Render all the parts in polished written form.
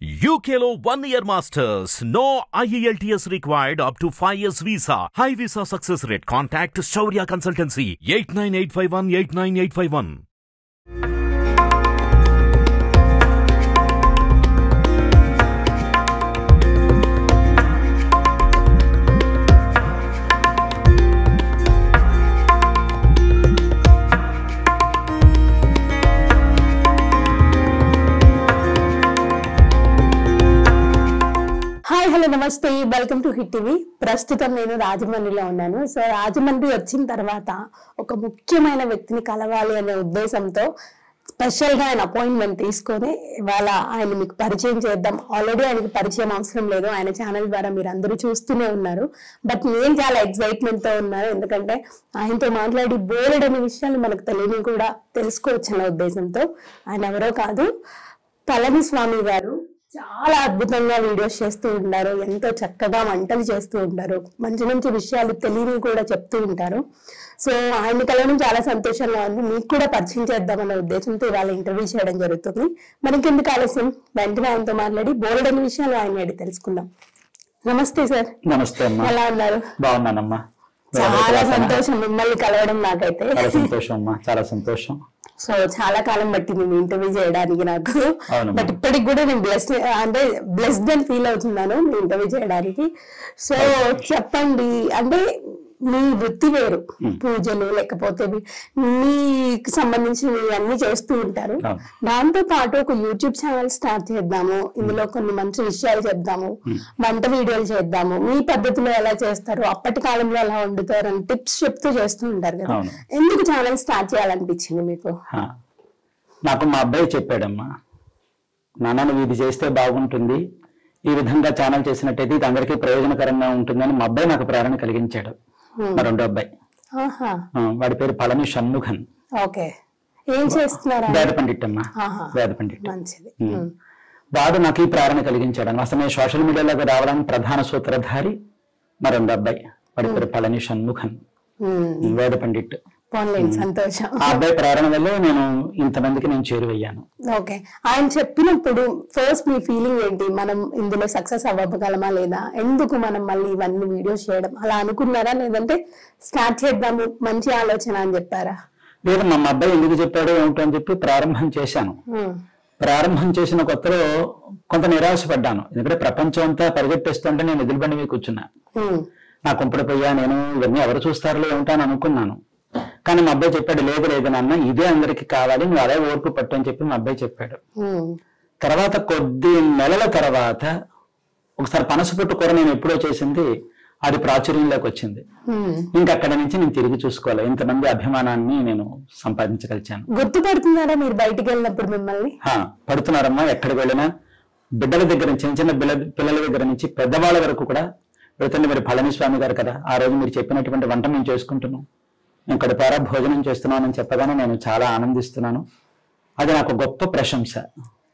UKLO 1 year masters. No IELTS required up to 5 years visa. High visa success rate. Contact Shaurya Consultancy 89851 89851. Hi hello నమస్తే welcome to hit TV. ప్రస్తుతం నేను రాజమండ్రిలో ఉన్నాను. So Rajahmundry వచ్చిన తర్వాత ఒక ముఖ్యమైన వ్యక్తిని కలవాలి అనే ఉద్దేశంతో స్పెషల్గా ఆయన అపాయింట్మెంట్ తీసుకొని ఇవాళ ఆయన మీకు పరిచయం చేద్దాం. ఆల్రెడీ ఆయనకి పరిచయం అవసరం లేదు, ఆయన ఛానల్ ద్వారా మీరు అందరూ చూస్తూనే ఉన్నారు. బట్ నేను చాలా ఎక్సైట్మెంట్తో ఉన్నాను, ఎందుకంటే ఆయనతో మాట్లాడి బోలెడని విషయాలు మనకు తెలియని కూడా తెలుసుకోవచ్చు అన్న ఉద్దేశంతో. ఆయన ఎవరో కాదు, పళనిస్వామి గారు. చాలా అద్భుతంగా వీడియోస్ చేస్తూ ఉంటారు, ఎంతో చక్కగా వంటలు చేస్తూ ఉంటారు, మంచి మంచి విషయాలు తెలియని కూడా చెప్తూ ఉంటారు. సో ఆయన కలవడం చాలా సంతోషంగా ఉంది. మీకు కూడా పరిచయం చేద్దామన్న ఉద్దేశంతో ఇవాళ ఇంటర్వ్యూ చేయడం జరుగుతుంది. మనకి ఎందుకు ఆలస్యం, వెంటనే ఆయనతో మాట్లాడి బోలెడని విషయాలు ఆయన అడిగి తెలుసుకుందాం. నమస్తే సార్. నమస్తే అమ్మా. ఎలా ఉన్నారు? బాగున్నానమ్మా. చాలా సంతోషం మిమ్మల్ని కలవడం నాకైతే. చాలా సంతోషం అమ్మా, చాలా సంతోషం. సో చాలా కాలం పట్టింది మీ ఇంటర్వ్యూ చేయడానికి నాకు. బట్ ఇప్పటికి కూడా నేను బ్లెస్డ్ అని ఫీల్ అవుతున్నాను మీ ఇంటర్వ్యూ చేయడానికి. సో చెప్పండి, అంటే మీ వృత్తి వేరు, పూజలు లేకపోతే మీకు సంబంధించినవి అన్ని చేస్తూ ఉంటారు. దాంతో పాటు ఒక యూట్యూబ్ ఛానల్ స్టార్ట్ చేద్దాము, ఇందులో కొన్ని మంచి విషయాలు చెప్దాము, వంట వీడియోలు చేద్దాము, మీ పద్ధతిలో ఎలా చేస్తారు, అప్పటి కాలంలో ఎలా వండుతారు అని టిప్స్ చెప్తూ చేస్తూ ఉంటారు కదా. ఎందుకు ఛానల్ స్టార్ట్ చేయాలనిపించింది మీకు? నాకు మా అబ్బాయి చెప్పాడమ్మా, నాన్న నువ్వు ఇది చేస్తే బాగుంటుంది, ఈ విధంగా ఛానల్ చేసినట్టయితే ఇది అందరికీ ప్రయోజనకరంగా ఉంటుందని మా అబ్బాయి నాకు ప్రేరణ కలిగించాడు. మా రెండో అబ్బాయి, వాడి పేరు పళని షణ్ముఖన్. ఓకే, ఏం చేస్తున్నారు? వేద పండిట్ అమ్మా, వేద పండిట్. వాడు నాకు ఈ ప్రేరణ కలిగించాడు. అసలు నేను సోషల్ మీడియాలోకి రావడానికి ప్రధాన సూత్రధారి మా రెండో అబ్బాయి, వాడి పేరు పళని షణ్ముఖన్, వేద పండిట్. సంతోషం. ఆ అబ్బాయి ప్రేరణ వల్లే నేను ఇంతమందికి నేను చేరువయ్యాను. ఓకే, ఆయన చెప్పినప్పుడు ఫస్ట్ మీ ఫీలింగ్ ఏంటి? మనం ఇందులో సక్సెస్ అవ్వగలమా లేదా, ఎందుకు మనం మళ్ళీ ఇవన్నీ వీడియోస్ చేయడం అలా అనుకున్నారా, లేదంటే స్టార్ట్ చేద్దాము మంచి ఆలోచన అని చెప్పారా? లేదు, మా అబ్బాయి ఎందుకు చెప్పాడో ఏమిటో అని చెప్పి ప్రారంభం చేశాను. ప్రారంభం చేసిన కొత్తలో కొంత నిరాశపడ్డాను, ఎందుకంటే ప్రపంచం అంతా పరిగెట్టేస్తుంటే నేను ఎదురు బండి మీద కూర్చున్నా. నా కుంపడి పోయా, నేను ఇవన్నీ ఎవరు చూస్తారో ఏమిటో అని అనుకున్నాను. కానీ మా అబ్బాయి చెప్పాడు, లేదు లేదు నాన్న, ఇదే అందరికి కావాలి, నువ్వు అదే ఓర్పు పట్టు అని చెప్పి మా అబ్బాయి చెప్పాడు. తర్వాత కొద్ది నెలల తర్వాత ఒకసారి పనసపొట్టు కూర నేను ఎప్పుడో చేసింది, అది ప్రాచుర్యంలోకి వచ్చింది. ఇంకక్కడ నుంచి నేను తిరిగి చూసుకోవాలి, ఇంతమంది అభిమానాన్ని నేను సంపాదించగలిచాను. గుర్తుపడుతున్నారా మీరు బయటికి వెళ్ళినప్పుడు మిమ్మల్ని? పడుతున్నారమ్మా, ఎక్కడికి వెళ్ళినా బిడ్డల దగ్గర నుంచి, చిన్న చిన్న పిల్లల దగ్గర నుంచి పెద్దవాళ్ళ వరకు కూడా వెళ్తుంది. మరి పళనిస్వామి గారు కదా, ఆ రోజు మీరు చెప్పినటువంటి వంట మేము చేసుకుంటున్నాం, నేను కడుపారా భోజనం చేస్తున్నానని చెప్పగానే నేను చాలా ఆనందిస్తున్నాను. అది నాకు గొప్ప ప్రశంస.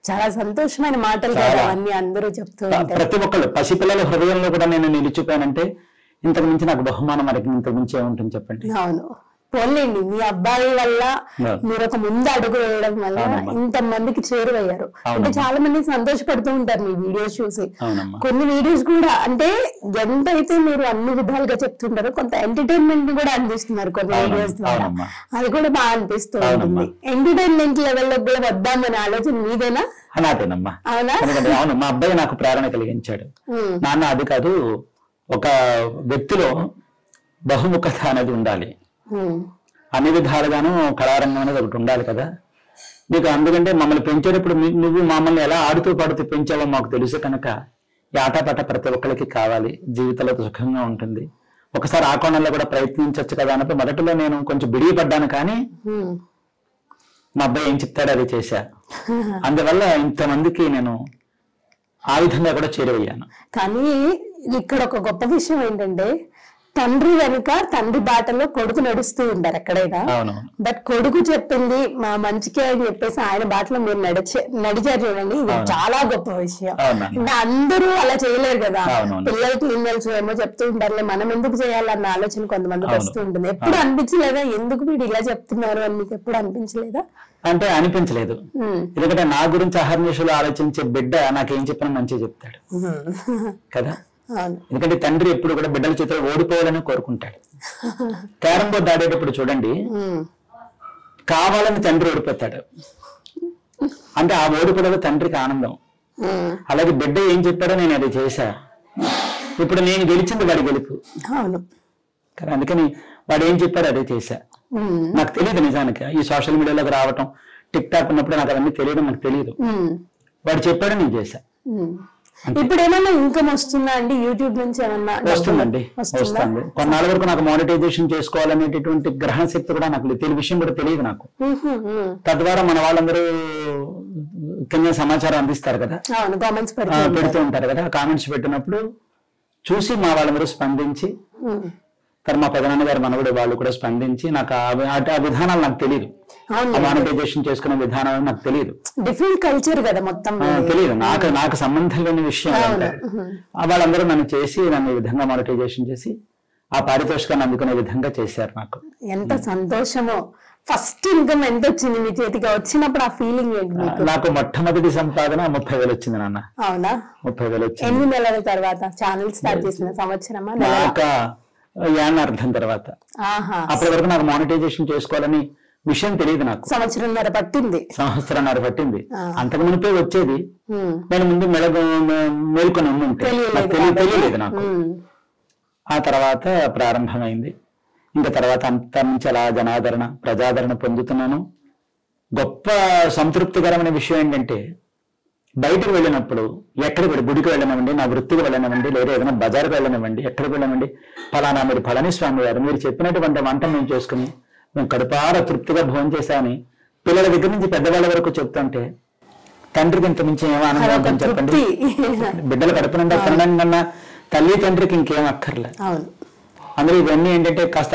చాలా సంతోషమైన మాటలు కదా అన్ని అందరూ చెప్తూ ఉంటారు. ప్రతి ఒక్కళ్ళు పసిపిల్లల హృదయంలో కూడా నేను నిలిచిపోయానంటే ఇంతకు మించి నాకు బహుమానం మనకి ఇంతకు మించి ఏముంటుంది చెప్పండి. అవును, పోలేండి, మీ అబ్బాయి వల్ల మీరు ఒక ముందు అడుగు వేయడం వల్ల ఇంత మందికి చేరువయ్యారు. అంటే చాలా మంది సంతోషపడుతూ ఉంటారు మీ వీడియోస్ చూసి. కొన్ని వీడియోస్ కూడా అంటే ఎంతైతే మీరు అన్ని విధాలుగా చెప్తుంటారో కొంత ఎంటర్టైన్మెంట్ ని కూడా అందిస్తున్నారు కొన్ని వీడియోస్ ద్వారా, అది కూడా బాగా అనిపిస్తూ ఉంటుంది. ఎంటర్టైన్మెంట్ లెవెల్లో కూడా వద్దామనే ఆలోచన మీదేనా? నాదేనమ్మా. అవును, మా అబ్బాయి నాకు ప్రేరణ కలిగించాడు. నాన్న అది కాదు, ఒక వ్యక్తిలో బహుముఖత అనేది ఉండాలి, అన్ని విధాలుగాను కళారంగం అనేది ఒకటి ఉండాలి కదా నీకు. అందుకంటే మమ్మల్ని పెంచేటప్పుడు నువ్వు మమ్మల్ని ఎలా ఆడుతూ పాడుతూ పెంచావో మాకు తెలుసు కనుక ఈ ఆటపాట ప్రతి ఒక్కరికి కావాలి, జీవితంలో సుఖంగా ఉంటుంది, ఒకసారి ఆ కోణంలో కూడా ప్రయత్నించవచ్చు కదా అన్నప్పుడు మొదటిలో నేను కొంచెం బిడియపడ్డాను. కానీ మా అబ్బాయి ఏం చెప్తాడో అది చేశా, అందువల్ల ఇంతమందికి నేను ఆ విధంగా కూడా చేరువయ్యాను. కానీ ఇక్కడ ఒక గొప్ప విషయం ఏంటంటే తండ్రి వెనుక తండ్రి బాటలో కొడుకు నడుస్తూ ఉంటారు ఎక్కడైనా. బట్ కొడుకు చెప్పింది మా మంచికే అని చెప్పేసి ఆయన బాటలో మీరు నడిచారు చూడండి, ఇది చాలా గొప్ప విషయం. అంటే అందరూ అలా చేయలేరు కదా, పిల్లలకి ఏం తెలుసు ఏమో చెప్తూ ఉంటారులే, మనం ఎందుకు చేయాలన్న ఆలోచన కొంతమందికి వస్తూ ఉంటుంది. ఎప్పుడు అనిపించలేదా ఎందుకు వీడు ఇలా చెప్తున్నారు అని మీకు ఎప్పుడు అనిపించలేదా? అంటే అనిపించలేదు, ఎందుకంటే నా గురించి అహర్నిశలు ఆలోచించే బిడ్డ నాకేం చెప్పినా మంచిగా చెప్తాడు కదా. ఎందుకంటే తండ్రి ఎప్పుడు కూడా బిడ్డల చేతిలో ఓడిపోవాలని కోరుకుంటాడు. క్యారం బోర్డు ఆడేటప్పుడు చూడండి, కావాలని తండ్రి ఓడిపోతాడు, అంటే ఆ ఓడిపోవడం తండ్రికి ఆనందం. అలాగే బిడ్డ ఏం చెప్పాడో నేను అది చేశా, ఇప్పుడు నేను గెలిచింది వాడి గెలుపు కదా, అందుకని వాడు ఏం చెప్పాడో అదే చేశా. నాకు తెలియదు నిజానికి ఈ సోషల్ మీడియాలోకి రావటం, టిక్ టాక్ ఉన్నప్పుడు నాకు అవన్నీ తెలియడం నాకు తెలియదు, వాడు చెప్పాడో నేను చేశా. ఇప్పుడు ఏమన్నా ఇన్కమ్ వస్తుందా అండి యూట్యూబ్ నుంచి? ఏమన్నా వస్తుందండి, వస్తుంది. కొన్నాళ్ళ వరకు నాకు మానిటైజేషన్ చేసుకోవాలనేటటువంటి గ్రహణ శక్తి కూడా నాకు తెలియ విషయం కూడా తెలియదు నాకు. తద్వారా మన వాళ్ళందరూ కింద సమాచారం అందిస్తారు కదా, పెడుతూ ఉంటారు కదా, కామెంట్స్ పెట్టినప్పుడు చూసి మా వాళ్ళందరూ స్పందించి, తర్వాత మా పెదనాన్నగారు మనవడు వాళ్ళు కూడా స్పందించి, నాకు ఆ విధానాలు నాకు తెలియదు, మానిటైజేషన్ చేసుకునే విధానం నాకు తెలియదు, డిఫరెంట్ కల్చర్ కదా మొత్తం తెలియదు నాకు సంబంధం లేని విషయం. వాళ్ళందరూ నన్ను చేసి నన్ను ఈ విధంగా మానిటైజేషన్ చేసి ఆ పారితోషికాన్ని అందుకునే విధంగా చేశారు. నాకు ఎంత సంతోషమో. ఫస్ట్ ఇన్కమ్ ఎంత వచ్చింది మీ చేతికి? వచ్చినప్పుడు ఆ ఫీలింగ్ ఏంటి మీకు? నాకు మొట్టమొదటి సంపాదన 30,000 వచ్చింది నాన్న. అవునా? 30,000 వచ్చింది. 8 నెలల తర్వాత ఛానల్ స్టార్ట్ చేసిన సంవత్సరమా? అర్థం తర్వాత. అప్పటి వరకు నాకు మానిటైజేషన్ చేసుకోవాలని విషయం తెలియదు నాకు. సంవత్సరంన్నర పట్టింది. అంతకు మునిపే వచ్చేది, నేను ముందు మేల్కొని ఉంటే తెలియలేదు నాకు. ఆ తర్వాత ప్రారంభమైంది. ఇంకా తర్వాత అంత నుంచి అలా జనాదరణ ప్రజాదరణ పొందుతున్నాను. గొప్ప సంతృప్తికరమైన విషయం ఏంటంటే, బయటకు వెళ్ళినప్పుడు ఎక్కడికి గుడికి వెళ్ళనివ్వండి, నా వృత్తికి వెళ్ళనివ్వండి, లేదా ఏదైనా బజార్కి వెళ్ళనివ్వండి, ఎక్కడికి వెళ్ళనివ్వండి, ఫలానా మీరు పళనిస్వామి గారు మీరు చెప్పినటువంటి వంట మేము చేసుకుని మేము కడుపార తృప్తిగా భోజనం చేశామని పిల్లల దగ్గర నుంచి పెద్దవాళ్ళ వరకు చెప్తుంటే తండ్రికి ఇంత మించి ఏమో ఆనందం చెప్పండి. బిడ్డలు కడుపు నిండా తినడం కన్నా తల్లి తండ్రికి ఇంకేం అక్కర్లేదు. అందులో ఇవన్నీ ఏంటంటే కాస్త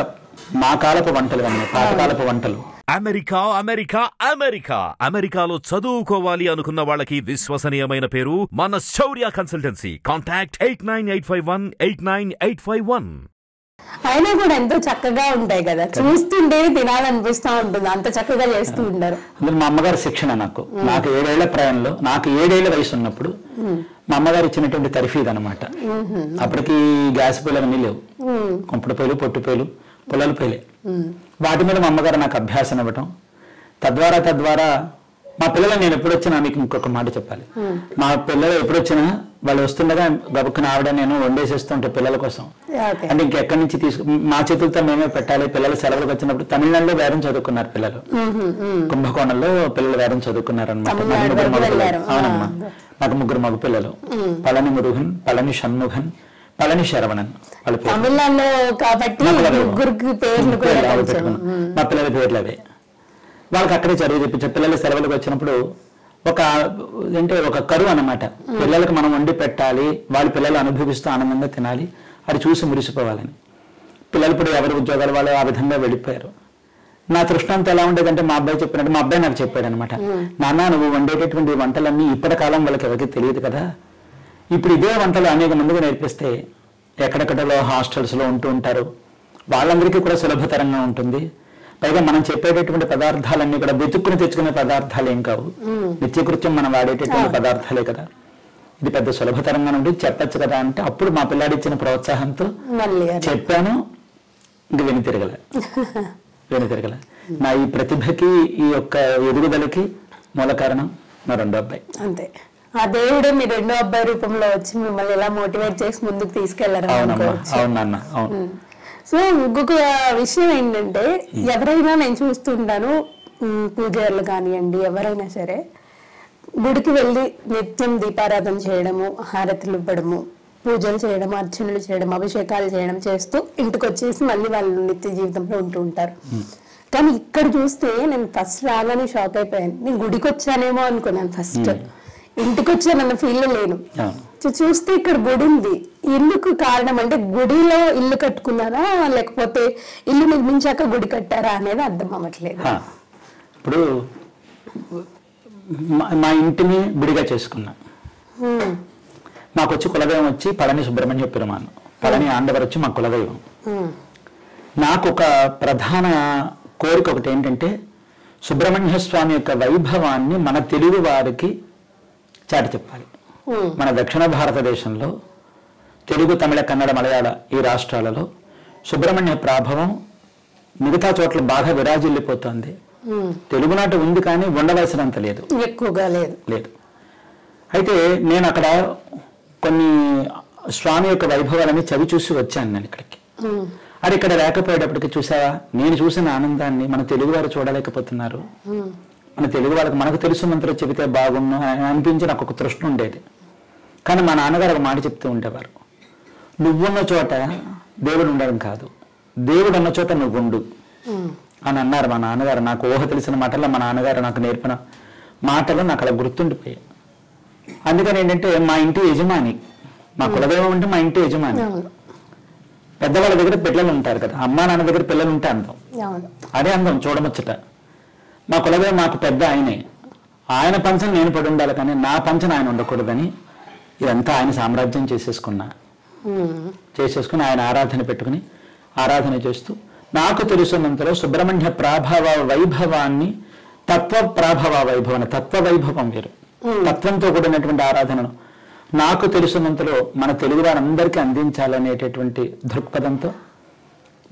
మా కాలపు వంటలు కానీ పాతకాలపు వంటలు. అమెరికాలో చదువుకోవాలి అనుకున్న వాళ్ళకి విశ్వసనీయమైన పేరు మన శౌర్య కన్సల్టెన్సీ. కాంటాక్ట్ 8985189851. అయినా కూడా ఎంతో చక్కగా ఉంటాయి కదా, చూస్తుంటే తినాలనిపిస్తూ ఉంటుంది, అంత చక్కగా చేస్తూ ఉంటారు. మా అమ్మగారు శిక్షణ నాకు 7 ఏళ్ల ప్రాయంలో, నాకు 7 ఏళ్ల వయసు ఉన్నప్పుడు మా అమ్మగారు ఇచ్చినటువంటి తర్ఫీదు అనమాట. అప్పటికి గ్యాస్ పొయ్యిలు అన్నీ లేవు, కొంపుడు పొయ్యిలు, పొట్టు పొయ్యిలు, పొలాల పొయ్యిలే. వాటి మీద మా అమ్మగారు నాకు అభ్యాసం ఇవ్వటం, తద్వారా మా పిల్లలు నేను ఎప్పుడు వచ్చినా, మీకు ఇంకొక మాట చెప్పాలి, మా పిల్లలు ఎప్పుడు వచ్చినా వాళ్ళు వస్తుండగా గబుక్కున ఆవిడ నేను వండేసేస్తుంటే పిల్లల కోసం. అంటే ఇంకెక్కడి నుంచి మా చేతులతో మేమే పెట్టాలి. పిల్లలు సెలవులకు వచ్చినప్పుడు తమిళనాడులో వేదం చదువుకున్నారు పిల్లలు, కుంభకోణంలో పిల్లలు వేదం చదువుకున్నారు అనమాట. అవునమ్మా, నాకు 3 మగ పిల్లలు, పళని మురుగన్, పళని షణ్ముఖన్, పళని శరవణన్. వాళ్ళ మా పిల్లల పేర్లు అవే. వాళ్ళకి అక్కడే చదువు చెప్పించారు. పిల్లలు సెలవులకు వచ్చినప్పుడు ఒక కరువు అన్నమాట. పిల్లలకు మనం వండి పెట్టాలి, వాళ్ళ పిల్లలు అనుభవిస్తూ ఆనందంగా తినాలి, అది చూసి మురిసిపోవాలని. పిల్లలు ఇప్పుడు ఎవరి ఉద్యోగాలు వాళ్ళు ఆ విధంగా వెళ్ళిపోయారు. నా తృష్ణంతో ఎలా ఉండేదంటే, మా అబ్బాయి చెప్పినట్టు మా అబ్బాయి నాకు చెప్పాడు అనమాట, నాన్న నువ్వు వండేటటువంటి వంటలన్నీ ఇప్పటి కాలం వాళ్ళకి ఎవరికి తెలియదు కదా, ఇప్పుడు ఇదే వంటలు అనేక మందిగా నేర్పిస్తే ఎక్కడెక్కడలో హాస్టల్స్లో ఉంటూ ఉంటారు, వాళ్ళందరికీ కూడా సులభతరంగా ఉంటుంది. పైగా మనం చెప్పేటటువంటి పదార్థాలన్నీ కూడా వెతుక్కుని తెచ్చుకునే పదార్థాలు ఏం కావు, నిత్యకృత్యం మనం వాడేటటువంటి పదార్థాలే కదా, ఇది పెద్ద సులభతరంగా ఉంటుంది, చెప్పచ్చు కదా అంటే అప్పుడు మా పిల్లాడి ఇచ్చిన ప్రోత్సాహంతో చెప్పాను. ఇంక వెనుతిరగల నా ఈ ప్రతిభకి, ఈ యొక్క ఎదుగుదలకి మూల కారణం మా 2వ అబ్బాయి. అంతే, ఆ దేవుడే మీ 2వ అబ్బాయి రూపంలో వచ్చి మిమ్మల్ని ఎలా మోటివేట్ చేసి ముందుకు తీసుకెళ్లారు. అవునన్నా, అవును. సో ఇంకొక విషయం ఏంటంటే, ఎవరైనా నేను చూస్తుంటాను, పూజారులు కానివ్వండి ఎవరైనా సరే, గుడికి వెళ్ళి నిత్యం దీపారాధన చేయడము, హారతులు ఇవ్వడము, పూజలు చేయడం, అర్చనలు చేయడం, అభిషేకాలు చేయడం చేస్తూ ఇంటికి వచ్చేసి మళ్ళీ వాళ్ళు నిత్య జీవితంలో ఉంటూ ఉంటారు. కానీ ఇక్కడ చూస్తే నేను ఫస్ట్ రాగానే షాక్ అయిపోయాను. నేను గుడికి వచ్చానేమో అనుకున్నాను ఫస్ట్. ఇంటికి వచ్చానన్న ఫీల్ లేను. అవును. చూస్తే ఇక్కడ గుడి ఉంది. ఎందుకు కారణం అంటే గుడిలో ఇల్లు కట్టుకున్నారా లేకపోతే ఇల్లు నిర్మించాక గుడి కట్టారా అనేది అర్థం అవ్వట్లేదు. ఇప్పుడు మా ఇంటిని గుడిగా చేసుకున్నా. మాకు వచ్చి కులదైవం వచ్చి పళని సుబ్రహ్మణ్య పెరుమాను, పళని ఆండవర్ వచ్చి మా కులదైవం. నాకు ఒక ప్రధాన కోరిక ఒకటి ఏంటంటే సుబ్రహ్మణ్య స్వామి యొక్క వైభవాన్ని మన తెలుగు వారికి చాటి చెప్పాలి. మన దక్షిణ భారతదేశంలో తెలుగు, తమిళ, కన్నడ, మలయాళ ఈ రాష్ట్రాలలో సుబ్రహ్మణ్య ప్రాభవం మిగతా చోట్ల బాగా విరాజిల్లిపోతుంది. తెలుగునాట ఉంది కానీ ఉండవలసినంత లేదు, ఎక్కువగా లేదు. అయితే నేను అక్కడ కొన్ని స్వామి యొక్క వైభవాలని చవి చూసి వచ్చాను నేను ఇక్కడికి. అది ఇక్కడ లేకపోయేటప్పటికి చూసావా, నేను చూసిన ఆనందాన్ని మన తెలుగు వారు చూడలేకపోతున్నారు. మన తెలుగు వాళ్ళకి మనకు తెలుసున్నంతలో చెబితే బాగుండు అనిపించి నాకు ఒక తృష్ణ ఉండేది. కానీ మా నాన్నగారు ఒక మాట చెప్తూ ఉండేవారు, నువ్వున్న చోట దేవుడు ఉండడం కాదు, దేవుడు ఉన్న చోట నువ్వుండు అని అన్నారు మా నాన్నగారు. నాకు ఊహ తెలిసిన మాటల్లో మా నాన్నగారు నాకు నేర్పిన మాటలు నాకు అలా గుర్తుండిపోయాయి. అందుకని ఏంటంటే మా ఇంటి యజమాని, మా కులదైవం అంటే మా ఇంటి యజమాని. పెద్దవాళ్ళ దగ్గర పిల్లలు ఉంటారు కదా, అమ్మా నాన్న దగ్గర పిల్లలు ఉంటే అందం, అదే అందం చూడముచ్చట. మా కులదైవం మాకు పెద్ద ఆయనే, ఆయన పంచం నేను పడి ఉండాలి కానీ నా పంచం ఆయన ఉండకూడదని ఇదంతా ఆయన సామ్రాజ్యం చేసేసుకుని ఆయన ఆరాధన పెట్టుకుని ఆరాధన చేస్తూ నాకు తెలుసున్నంతలో సుబ్రహ్మణ్య ప్రాభవ వైభవాన్ని, తత్వ ప్రాభవ వైభవాన్ని, తత్వ వైభవం వేరు, తత్వంతో కూడినటువంటి ఆరాధనను నాకు తెలుసున్నంతలో మన తెలుగు వారందరికీ అందించాలనేటటువంటి దృక్పథంతో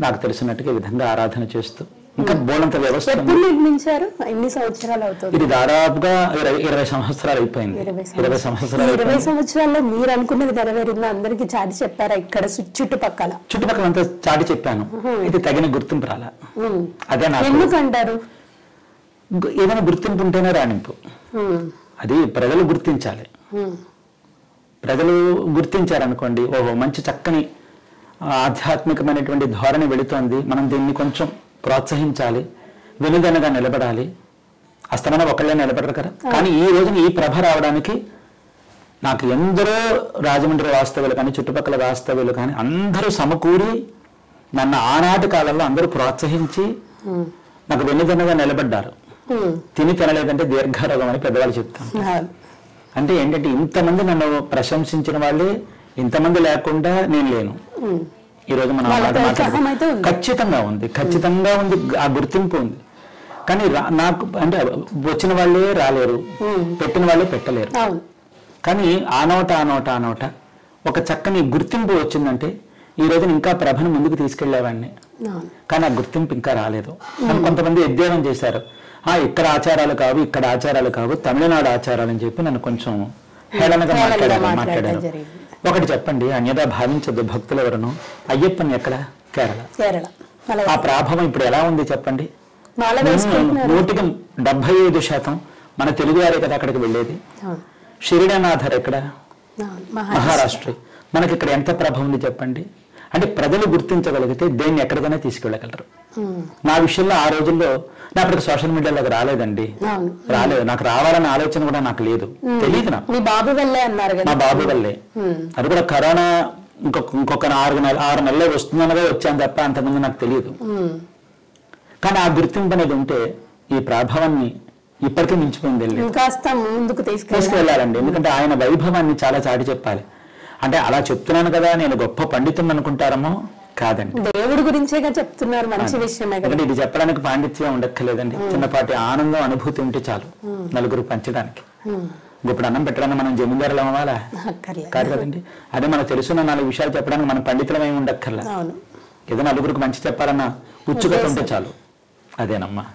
నాకు తెలిసినట్టుగా ఈ విధంగా ఆరాధన చేస్తూ ఇంకా బోలంత వ్యవస్థ. నిర్మించారు ఎన్ని సంవత్సరాలు అవుతుంది? ఇది దాదాపుగా 20 సంవత్సరాలు అయిపోయింది. 20 సంవత్సరాల్లో మీరు అనుకున్నది నెరవేరిందా? అందరికి చాటి చెప్పారా? ఇక్కడ చుట్టుపక్కల అంతా చాటి చెప్పాను. ఇది తగిన గుర్తింపు రాలా. అదే నాకు ఎందుకంటారు? ఏదైనా గుర్తింపు ఉంటేనే రాణింపు. అది ప్రజలు గుర్తించాలి. ప్రజలు గుర్తించారనుకోండి, ఓహో మంచి చక్కని ఆధ్యాత్మికమైనటువంటి ధోరణి వెళుతోంది, మనం దీన్ని కొంచెం ప్రోత్సహించాలి, వెనుదనగా నిలబడాలి. అస్తమాన ఒకళ్ళే నిలబడరు కదా. కానీ ఈ రోజున ఈ ప్రభ రావడానికి నాకు ఎందరో రాజమండ్రి వాస్తవ్యులు కానీ చుట్టుపక్కల వాస్తవ్యులు కానీ అందరూ సమకూరి నన్ను ఆనాటి కాలంలో అందరూ ప్రోత్సహించి నాకు వెనుదనగా నిలబడ్డారు. తిని తినలేదంటే దీర్ఘరోగం అని పెద్దవాళ్ళు చెప్తాను. అంటే ఏంటంటే ఇంతమంది నన్ను ప్రశంసించిన వాళ్ళే, ఇంతమంది లేకుండా నేను లేను. ఈ రోజు మనం ఖచ్చితంగా ఉంది, ఆ గుర్తింపు ఉంది. కానీ నాకు అంటే వచ్చిన వాళ్ళే రాలేరు, పెట్టిన వాళ్ళే పెట్టలేరు. కానీ ఆ నోట ఒక చక్కని గుర్తింపు వచ్చిందంటే ఈ రోజున ఇంకా ప్రభను ముందుకు తీసుకెళ్లేవాడిని. కానీ ఆ గుర్తింపు ఇంకా రాలేదు. కొంతమంది ఎద్దేవం చేశారు, ఇక్కడ ఆచారాలు కావు తమిళనాడు ఆచారాలు అని చెప్పి నన్ను కొంచెం హేళనగా మాట్లాడారు. ఒకటి చెప్పండి, అన్యదా భావించద్దు భక్తులు ఎవరును. అయ్యప్పని ఎక్కడ? కేరళ. ఆ ప్రాభవం ఇప్పుడు ఎలా ఉంది చెప్పండి? 75% మన తెలుగు వారే కదా అక్కడికి వెళ్ళేది. షిరిడనాథర్ ఎక్కడ? మహారాష్ట్ర. మనకి ఇక్కడ ఎంత ప్రభావం ఉంది చెప్పండి? అంటే ప్రజలు గుర్తించగలిగితే దేన్ని ఎక్కడికైనా తీసుకెళ్ళగలరు. నా విషయంలో ఆ రోజుల్లో నా అప్పటికి సోషల్ మీడియాలోకి రాలేదు. నాకు రావాలన్న ఆలోచన కూడా నాకు లేదు, తెలియదు. నాకు మా బాబు వల్లే. అది కూడా కరోనా ఇంకొక 6 నెలలు వస్తుందనగా వచ్చాను తప్ప అంతకుముందు నాకు తెలియదు. కానీ ఆ గుర్తింపు అనేది ఉంటే ఈ ప్రభావాన్ని ఇప్పటికే మించిపోయింది, తీసుకెళ్ళాలండి. ఎందుకంటే ఆయన వైభవాన్ని చాలా చాటి చెప్పాలి. అంటే అలా చెప్తున్నాను కదా నేను గొప్ప పండితుని అనుకుంటారేమో, కాదండి. దేవుడి గురించేగా చెప్తున్నారు, మంచి విషయమే కదా. ఇది చెప్పడానికి పాండిత్యం ఉండక్కర్లేదండి. చిన్నపాటి ఆనందం, అనుభూతి ఉంటే చాలు నలుగురు పంచడానికి. ఇప్పుడు అన్నం పెట్టడానికి మనం జమీందారులు అవ్వాలా? కాదు కదండి. అదే మనకు తెలుసున్న 4 విషయాలు చెప్పడానికి మనం పండితులమై ఉండక్కర్లా. ఏదో నలుగురికి మంచి చెప్పాలన్న ఉత్సుకత ఉంటే చాలు. అదేనమ్మా.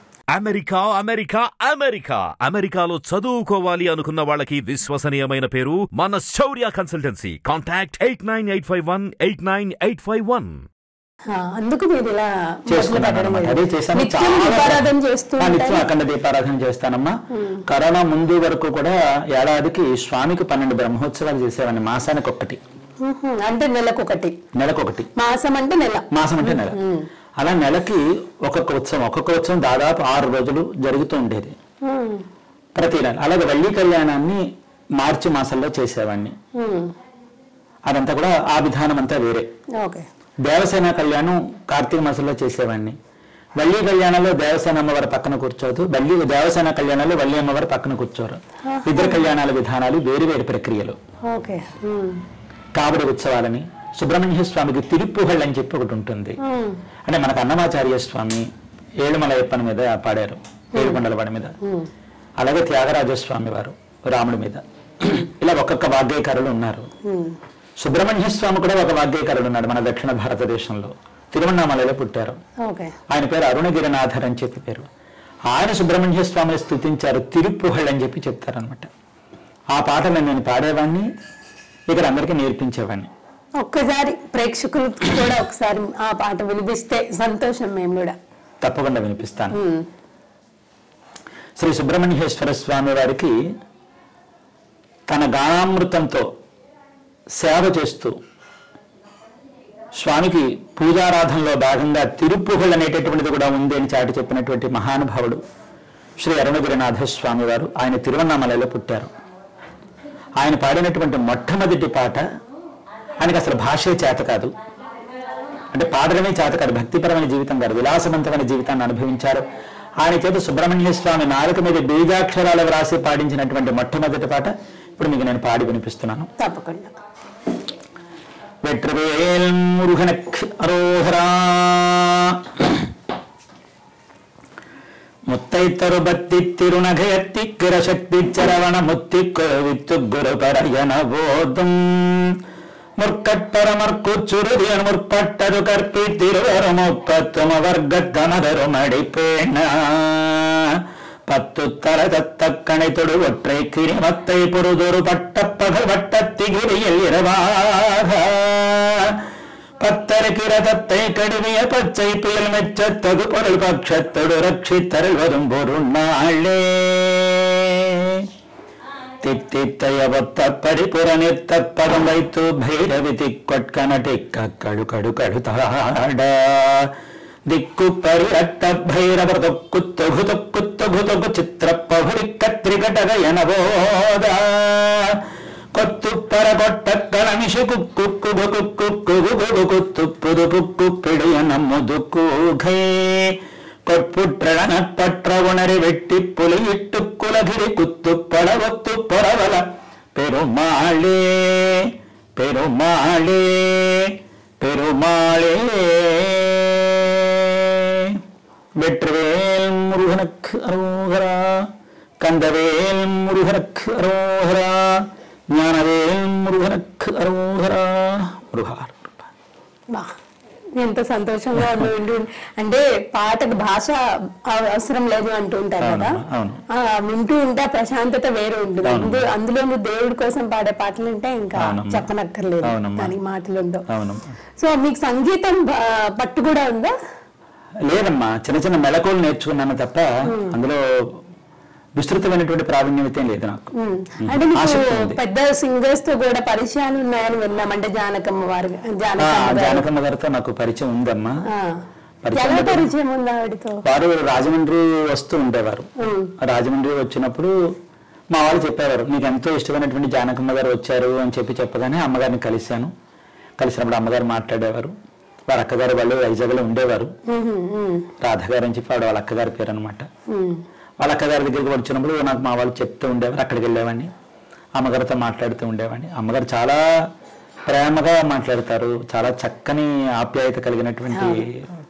అమెరికాలో చదువుకోవాలి అనుకున్న వాళ్ళకి విశ్వసనీయమైన పేరు మన శౌర్య కన్సల్టెన్సీ. కాంటాక్ట్ 8985189851. అందుకు మీరు ఇలా అఖండ దీపారాధన చేస్తానమ్మా. కరోనా ముందు వరకు కూడా ఏడాదికి స్వామికి 12 బ్రహ్మోత్సవాలు చేసేవాడిని, మాసానికి ఒకటి. అంటే నెలకొకటి. మాసం అంటే నెల. అలా నెలకి ఒక్కొక్క ఉత్సవం దాదాపు 6 రోజులు జరుగుతూ ఉండేది ప్రతి నెల. అలాగే వల్లి కళ్యాణాన్ని మార్చి మాసంలో చేసేవాడిని. అదంతా కూడా ఆ విధానం అంతా వేరే. దేవసేన కళ్యాణం కార్తీక మాసంలో చేసేవాడిని. వల్లి కళ్యాణంలో దేవసేన అమ్మవారి పక్కన కూర్చోదు, దేవసేన కళ్యాణంలో వల్లి అమ్మవారి పక్కన కూర్చోరు. ఇద్దరు కళ్యాణాల విధానాలు వేరు వేరు ప్రక్రియలు. కావడి ఉత్సవాలని, సుబ్రహ్మణ్య స్వామికి తిరుప్పుహళ్ళు అని చెప్పి ఒకటి ఉంటుంది. అంటే మనకు అన్నమాచార్య స్వామి ఏడుమలయప్పని మీద పాడారు, ఏడుకొండలవాడి మీద. అలాగే త్యాగరాజస్వామి వారు రాముడి మీద. ఇలా ఒక్కొక్క వాగ్గేయకారులు ఉన్నారు. సుబ్రహ్మణ్య స్వామి కూడా ఒక వాగ్గేయకారుడు ఉన్నాడు మన దక్షిణ భారతదేశంలో. తిరువన్నామలలో పుట్టారు. ఆయన పేరు అరుణగిరినాథర్ అని చెప్పి పేరు. ఆయన సుబ్రహ్మణ్య స్వామిని స్తుతించారు, తిరుప్పుహళ్ళు అని చెప్పి చెప్తారనమాట. ఆ పాటను నేను పాడేవాడిని, ఇక్కడ అందరికీ నేర్పించేవాడిని. ఒక్కసారి ప్రేక్షకులు కూడా ఒకసారి ఆ పాట వినిపిస్తే సంతోషం. మేము కూడా తప్పకుండా వినిపిస్తాను. శ్రీ సుబ్రహ్మణ్యేశ్వర స్వామి వారికి తన గానామృతంతో సేవ చేస్తూ స్వామికి పూజారాధనలో భాగంగా తిరుప్పుహళ్ళు అనేటటువంటిది కూడా ఉంది అని చాటి చెప్పినటువంటి మహానుభావుడు శ్రీ అరుణగిరినాథ స్వామి వారు. ఆయన తిరువన్నామలలో పుట్టారు. ఆయన పాడినటువంటి మొట్టమొదటి పాట, ఆయనకు అసలు భాషే చేత కాదు, అంటే పాడడమే చేత కాదు, భక్తిపరమైన జీవితం కాదు, విలాసవంతమైన జీవితాన్ని అనుభవించారు. ఆయన చేత సుబ్రహ్మణ్య స్వామి నాలుక మీద బీజాక్షరాలు వ్రాసి పాడించినటువంటి మొట్టమొదటి పాట ఇప్పుడు మీకు నేను పాడి వినిపిస్తున్నాను. తప్పకుండా. వెట్రవేల్ మురుగనక్ అరోహరా ముత్తైతరు బత్తి తిరునగయత్తి కిరశక్తి చరవణ ముత్తి కొవిత్తు గురు పరయన బోధం முற்கட்பரமற்கு சுருதியன் முற்பட்டது கற்பி திருவருமுப்பத்தும வர்க்கத்தமதரு மடிப்பேன பத்து தரதத்தக்கணை தொடு ஒற்றை கிரிமத்தை பொருதொரு பட்டப்பகல் வட்டத்திகிரியில் இரவாக பத்தரு கிரதத்தை கடுமைய பச்சை புயல் மெச்சத்தகு பொருள் பட்சத்தொடு ரட்சித்தருள் வரும் பொருநாளே தித்தித்தையவொத்த பரிபுற நிறுத்த பதம் வைத்து பைரவி திக்கொட்கனடிக்க கடு கடு கடுதாட திக்கு பரிரட்ட பைரவ தொக்கு தொகு தொக்கு தொகு தொகு சித்திரப்பகுடி கத்திரிகடக எனபோத கொத்து பரகொட்ட கலமிஷு குக்கு குகு குக்கு குகு குகு குத்து புது புக்கு பிடிய நம்முதுக்கூகை கொட்புற்றணப்பற்ற உணரி வெட்டி புலியிட்டு குலகிரி குத்து படவத்து பரவல பெருமாளே பெருமாளே பெருமாளே. வெற்றிவேல் முருகனுக்கு அரோகரா, கந்தவேல் முருகனுக்கு அரோகரா, ஞானவேல் முருகனுக்கு అరోహరా. మురుహార్. ఎంత సంతోషంగా ఉండి, అంటే పాటకు భాష అవసరం లేదు అంటూ ఉంటారు కదా, వింటూ ఉంటే ప్రశాంతత వేరే ఉంటుంది. అందులో దేవుడి కోసం పాడే పాటలు అంటే ఇంకా చెప్పనక్కర్లేదు, దానికి మాటలు ఉండవు. సో మీకు సంగీతం పట్టు కూడా ఉందా? లేదమ్మా, చిన్న చిన్న మెళకువలు నేర్చుకున్నాను తప్ప అందులో విస్తృతమైనటువంటి ప్రావీణ్యం అయితే లేదు నాకు. అంటే మీకు పెద్ద సింగర్స్ తో కూడా పరిచయాలు ఉన్నాయని విన్నాం. అంటే జానకమ్మ గారితో నాకు పరిచయం ఉందమ్మా. పరిచయం ఉందా ఆవిడతో? వారు రాజమండ్రి వస్తూ ఉండేవారు. రాజమండ్రి వచ్చినప్పుడు మా వాళ్ళు చెప్పేవారు, నీకు ఎంతో ఇష్టమైనటువంటి జానకమ్మ గారు వచ్చారు అని చెప్పగానే అమ్మగారిని కలిశాను. కలిసినప్పుడు అమ్మగారు మాట్లాడేవారు. వారి అక్కగారు వాళ్ళు వైజాగ్లో ఉండేవారు. రాధగారు అని చెప్పి వాళ్ళ అక్కగారి పేరు అనమాట. వాళ్ళ అక్కగారి దగ్గరికి వచ్చినప్పుడు నాకు మా వాళ్ళు చెప్తూ ఉండేవారు. అక్కడికి వెళ్ళేవాడిని, అమ్మగారితో మాట్లాడుతూ ఉండేవాడిని. అమ్మగారు చాలా ప్రేమగా మాట్లాడతారు, చాలా చక్కని ఆప్యాయత కలిగినటువంటి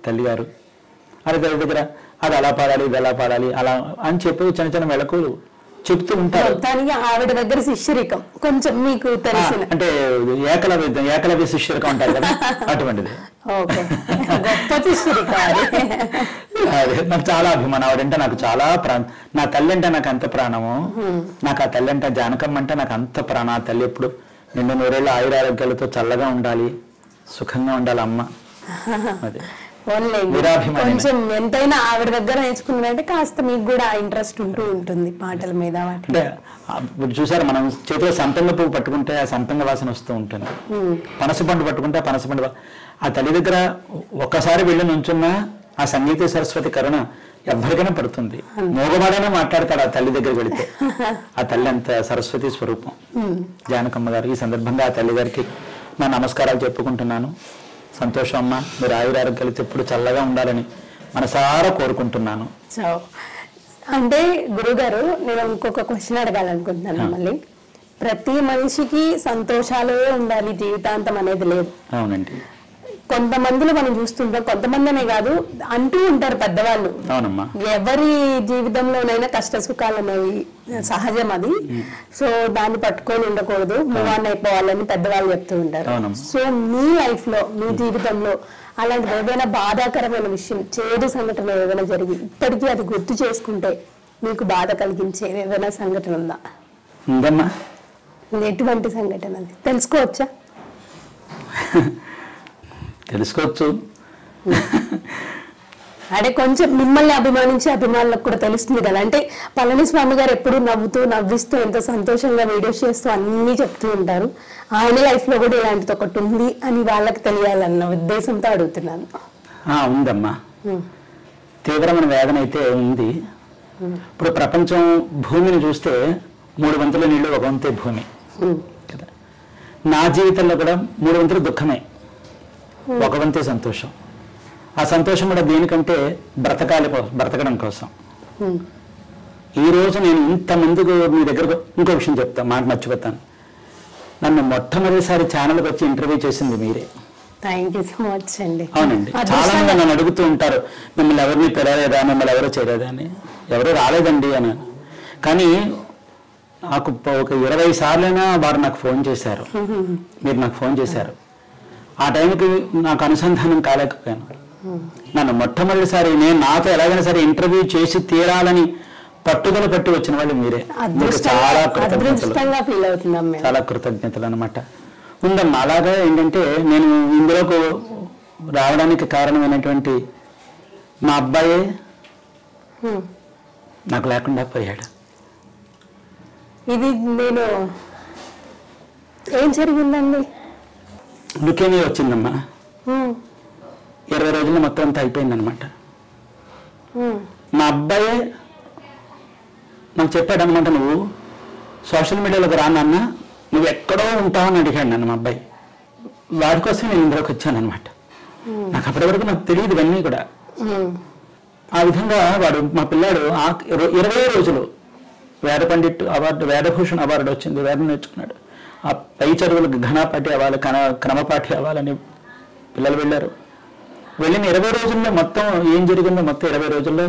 తల్లిగారు. అది దగ్గర అది అలా పాడాలి, ఇది ఎలా పాడాలి అలా అని చెప్పి చిన్న చిన్న మెళకువలు చెప్తూ ఉంటారు. ఆవిడ దగ్గర శిష్యరికం కొంచెం మీకు తెలిసిన, అంటే ఏకలవ్య శిష్యరికం ఉంటారు కదా, అటువంటిది. నాకు చాలా అభిమానం. ఆవిడంటే నాకు చాలా ప్రాణం. నా తల్లి అంటే నాకు అంత ప్రాణము. నాకు ఆ తల్లి అంటే, జానకమ్మ అంటే నాకు అంత ప్రాణం. ఆ తల్లి ఎప్పుడు నిండు నూరేళ్ళు ఆయురారోగ్యాలతో చల్లగా ఉండాలి, సుఖంగా ఉండాలి అమ్మ. అది కొంచెం ఎంతైనా ఆవిడ దగ్గర నేర్చుకున్నారంటే కాస్త మీకు కూడా ఇంట్రెస్ట్ ఉంటూ ఉంటుంది పాటల మీద. అంటే చూసారు, మనం చేతిలో సంపెంగ పువ్వు పట్టుకుంటే ఆ సంపెంగ వాసన వస్తూ ఉంటుంది, పనస పండు పట్టుకుంటే పనస పండు. ఆ తల్లి దగ్గర ఒక్కసారి వెళ్ళి నుంచున్నా ఆ సంగీత సరస్వతి కరుణ ఎవరికైనా పడుతుంది. మోగవాడైనా మాట్లాడతాడు ఆ తల్లి దగ్గరికి వెళితే. ఆ తల్లి అంత సరస్వతి స్వరూపం జానకమ్మ గారు. ఈ సందర్భంగా ఆ తల్లి గారికి నా నమస్కారాలు చెప్పుకుంటున్నాను. సంతోషం అమ్మ, మీరు ఆయురారోగ్యాలతో ఎప్పుడు చల్లగా ఉండాలని మనసారా కోరుకుంటున్నాను. సో అంటే గురుగారు, నేను ఇంకొక క్వశ్చన్ అడగాలనుకుంటున్నాను మళ్ళీ. ప్రతి మనిషికి సంతోషాలే ఉండాలి, జీవితాంతం అనేది లేదు. అవునండి. కొంతమందిలో మనం చూస్తుంటాం, కొంతమందినే కాదు అంటూ ఉంటారు పెద్దవాళ్ళు. అవునమ్మా. ఎవరి జీవితంలోనైనా కష్ట సుఖాలు అనేవి సహజం, అది. సో దాన్ని పట్టుకొని ఉండకూడదు, మూవ్ ఆన్ అయిపోవాలని పెద్దవాళ్ళు చెప్తూ ఉంటారు. సో మీ లైఫ్ లో, మీ జీవితంలో అలాంటి ఏదైనా బాధాకరమైన విషయం, చేదు సంఘటన ఏదైనా జరిగి ఇప్పటికీ అది గుర్తు చేసుకుంటే మీకు బాధ కలిగించే ఏదైనా సంఘటన ఉందా? ఉందమ్మా. ఎటువంటి సంఘటన అది తెలుసుకోవచ్చా? తెలుసుకోవచ్చు. అంటే కొంచెం మిమ్మల్ని అభిమానించే అభిమానులకు కూడా తెలుస్తుంది కదా. అంటే పళనిస్వామి గారు ఎప్పుడు నవ్వుతూ నవ్విస్తూ ఎంతో సంతోషంగా వీడియోస్ చేస్తూ అన్ని చెప్తూ ఉంటారు. ఆయన లైఫ్ లో కూడా ఇలాంటిది ఒకటి ఉంది అని వాళ్ళకి తెలియాలన్న ఉద్దేశంతో అడుగుతున్నాను. ఉందమ్మా. తీవ్రమైన వేదన అయితే ఉంది. ఇప్పుడు ప్రపంచం భూమిని చూస్తే 3 వంతుల నీళ్లు, 1 వంతే భూమి కదా. నా జీవితంలో కూడా 3 వంతులు దుఃఖమే, 1 వంతే సంతోషం. ఆ సంతోషం కూడా దేనికంటే బ్రతకడం కోసం. ఈ రోజు నేను ఇంతమందికి మీ దగ్గరకు ఇంకో విషయం చెప్తాను, మాట మర్చిపోతాను. నన్ను మొట్టమొదటిసారి ఛానల్కి వచ్చి ఇంటర్వ్యూ చేసింది మీరే. థ్యాంక్ యూ సో మచ్ అండి. అవునండి. చాలా మంది నన్ను అడుగుతూ ఉంటారు, మిమ్మల్ని ఎవరిని పిలవలేదా, మిమ్మల్ని ఎవరో చేయలేదా అని. ఎవరూ రాలేదండి అని. కానీ నాకు ఒక 20 సార్లైనా వారు నాకు ఫోన్ చేశారు, మీరు నాకు ఫోన్ చేశారు. ఆ టైంకి నాకు అనుసంధానం కాలేకపోయాను. నన్ను మొట్టమొదటిసారి నాతో ఎలాగైనా సరే ఇంటర్వ్యూ చేసి తీరాలని పట్టుదల పట్టి వచ్చిన వాళ్ళు మీరే. చాలా కృతజ్ఞతలు అనమాట. ఉందమ్మా. అలాగే ఏంటంటే నేను ఇందులోకి రావడానికి కారణమైనటువంటి మా అబ్బాయే నాకు లేకుండా పోయాడు. ఇది నేను ఏం జరిగిందండి? లుకేమియా వచ్చిందమ్మా. 20 రోజుల్లో మొత్తం అంతా అయిపోయిందనమాట. మా అబ్బాయే నాకు చెప్పాడు అనమాట, నువ్వు సోషల్ మీడియాలోకి రానన్న, నువ్వు ఎక్కడో ఉంటావని అడిగాడు నన్ను మా అబ్బాయి. వాడి కోసం నేను ఇందులోకి వచ్చానమాట. నాకు అప్పటి వరకు నాకు తెలియదు ఇవన్నీ కూడా. ఆ విధంగా వాడు మా పిల్లాడు 20 రోజులు వేద పండిట్ అవార్డు, వేదభూషణ్ అవార్డు వచ్చింది, వేదం నేర్చుకున్నాడు. ఆ పై చదువులకు ఘనపాఠి అవ్వాలి, క్రమపాఠి అవ్వాలని పిల్లలు వెళ్ళారు. వెళ్ళిన 20 రోజుల్లో మొత్తం ఏం జరిగిందో, మొత్తం 20 రోజుల్లో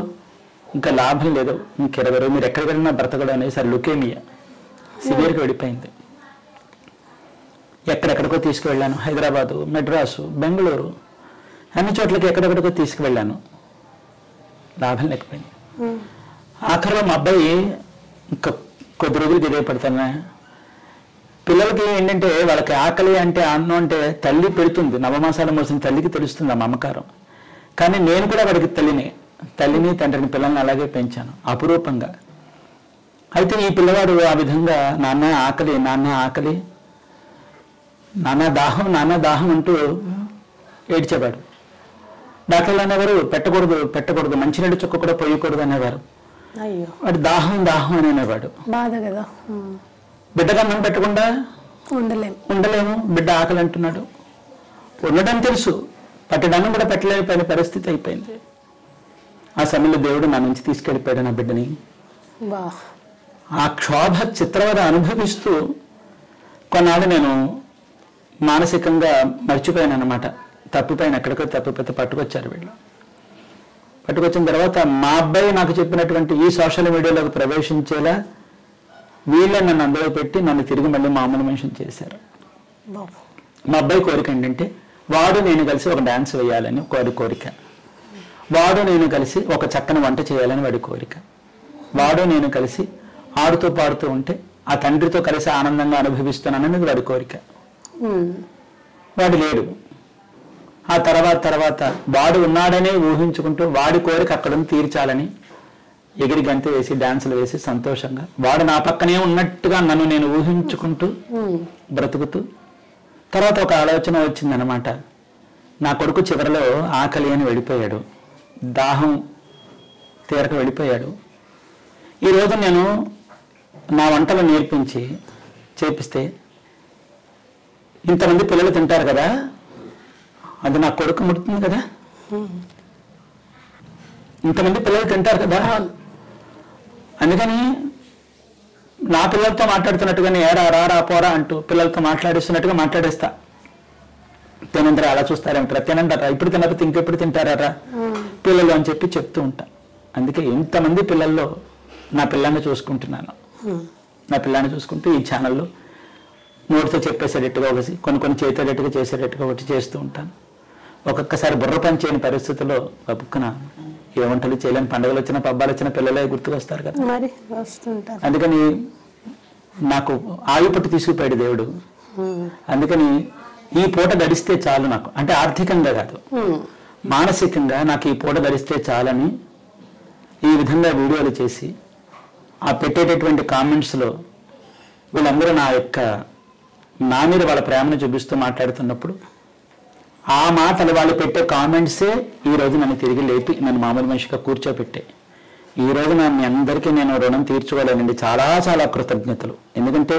ఇంకా లాభం లేదు, ఇంక 20 రోజులు మీరు ఎక్కడికి వెళ్ళినా బ్రతకడం అనేసి లుకేమియా సివియర్గా వెళ్ళిపోయింది. ఎక్కడెక్కడికో తీసుకువెళ్ళాను, హైదరాబాదు, మెడ్రాసు, బెంగళూరు, అన్ని చోట్లకి ఎక్కడెక్కడికో తీసుకువెళ్ళాను, లాభం లేకపోయింది. ఆఖరిలో మా అబ్బాయి ఇంకా కొద్ది రోజులు తెలియపడతాను. పిల్లలకి ఏంటంటే వాళ్ళకి ఆకలి అంటే, అన్నం అంటే తల్లి పెడుతుంది, నవమాసాలు మోసిన తల్లికి తెలుస్తుంది ఆ మమకారం. కానీ నేను కూడా వాడికి తల్లిని తండ్రిని పిల్లల్ని అలాగే పెంచాను అపురూపంగా. అయితే ఈ పిల్లవాడు ఆ విధంగా నాన్న ఆకలి, నాన్న ఆకలి, నాన్న దాహం అంటూ ఏడ్చేవాడు. డాక్టర్లు అనేవారు పెట్టకూడదు, మంచినీళ్ళు చుక్క కూడా పోయకూడదు అనేవారు. వాడు దాహం అని అనేవాడు. బిడ్డగా మనం పెట్టకుండా ఉండలేము, బిడ్డ ఆకలి అంటున్నాడు. ఉండడం తెలుసు, పట్టడాన్ని కూడా పెట్టలేకపోయిన పరిస్థితి అయిపోయింది. ఆ సమయంలో దేవుడు నా నుంచి తీసుకెళ్ళిపోయాడు నా బిడ్డని. ఆ క్షోభ చిత్రవద అనుభవిస్తూ కొన్నాళ్ళు నేను మానసికంగా మర్చిపోయాను అనమాట. తప్పిపోయాను, ఎక్కడికో తప్పిపోతే పట్టుకొచ్చారు వీళ్ళు. పట్టుకొచ్చిన తర్వాత మా అబ్బాయి నాకు చెప్పినటువంటి ఈ సోషల్ మీడియాలోకి ప్రవేశించేలా వీళ్ళే నన్ను అందులో పెట్టి నన్ను తిరిగి మళ్ళీ మామూలు మనిషిని చేశారు. మా అబ్బాయి కోరిక ఏంటంటే, వాడు నేను కలిసి ఒక డాన్స్ వేయాలని వాడి కోరిక, వాడు నేను కలిసి ఒక చక్కని వంట చేయాలని వాడి కోరిక, వాడు నేను కలిసి ఆడుతూ పాడుతూ ఉంటే ఆ తండ్రితో కలిసి ఆనందంగా అనుభవిస్తున్నానని వాడి కోరిక. వాడు లేడు. ఆ తర్వాత వాడు ఉన్నాడనే ఊహించుకుంటూ వాడి కోరిక అక్కడ తీర్చాలని ఎగిరి గంతు వేసి డాన్సులు వేసి సంతోషంగా వాడు నా పక్కనే ఉన్నట్టుగా నన్ను నేను ఊహించుకుంటూ బ్రతుకుతూ, తర్వాత ఒక ఆలోచన వచ్చిందనమాట. నా కొడుకు చివరిలో ఆకలి అని వెళ్ళిపోయాడు, దాహం తీరక వెళ్ళిపోయాడు. ఈరోజు నేను నా వంటలు నేర్పించి చేపిస్తే ఇంతమంది పిల్లలు తింటారు కదా, అది నా కొడుకు ముడుతుంది కదా. ఇంతమంది పిల్లలు తింటారు కదా, అందుకని నా పిల్లలతో మాట్లాడుతున్నట్టుగానే ఏరా రారా పోరా అంటూ పిల్లలతో మాట్లాడిస్తున్నట్టుగా మాట్లాడేస్తా. తినందరూ అలా చూస్తారేమిటారా, తినంటారా, ఇప్పుడు తినకపోతే ఇంకెప్పుడు తింటారా పిల్లలు అని చెప్పి చెప్తూ ఉంటా. అందుకే ఇంతమంది పిల్లల్లో నా పిల్లాన్ని చూసుకుంటున్నాను. నా పిల్లాన్ని చూసుకుంటూ ఈ ఛానల్లో నోటితో చెప్పేసేటట్టుగా ఒకటి, కొన్ని చేసేటట్టుగా చేసేటట్టుగా ఒకటి చేస్తూ ఉంటాను. ఒక్కొక్కసారి బుర్ర పని చేయని పరిస్థితుల్లో గబుక్కున ఏ వంటలు చేయలేని, పండుగలు వచ్చిన పబ్బాలు వచ్చిన పిల్లలే గుర్తుకొస్తారు కదా. అందుకని నాకు ఆయువు పట్టు తీసుకుపోయాడు దేవుడు. అందుకని ఈ పూట గడిస్తే చాలు నాకు, అంటే ఆర్థికంగా కాదు, మానసికంగా నాకు ఈ పూట గడిస్తే చాలని ఈ విధంగా వీడియోలు చేసి ఆ పెట్టేటటువంటి కామెంట్స్లో వీళ్ళందరూ నా మీద వాళ్ళ ప్రేమను చూపిస్తూ మాట్లాడుతున్నప్పుడు ఆ మాటలు వాళ్ళు పెట్టే కామెంట్సే ఈరోజు నన్ను తిరిగి లేపి నన్ను మామూలు మనిషిగా కూర్చోపెట్టే. ఈరోజు మీ అందరికీ నేను రుణం తీర్చుకోలేనండి. చాలా చాలా కృతజ్ఞతలు. ఎందుకంటే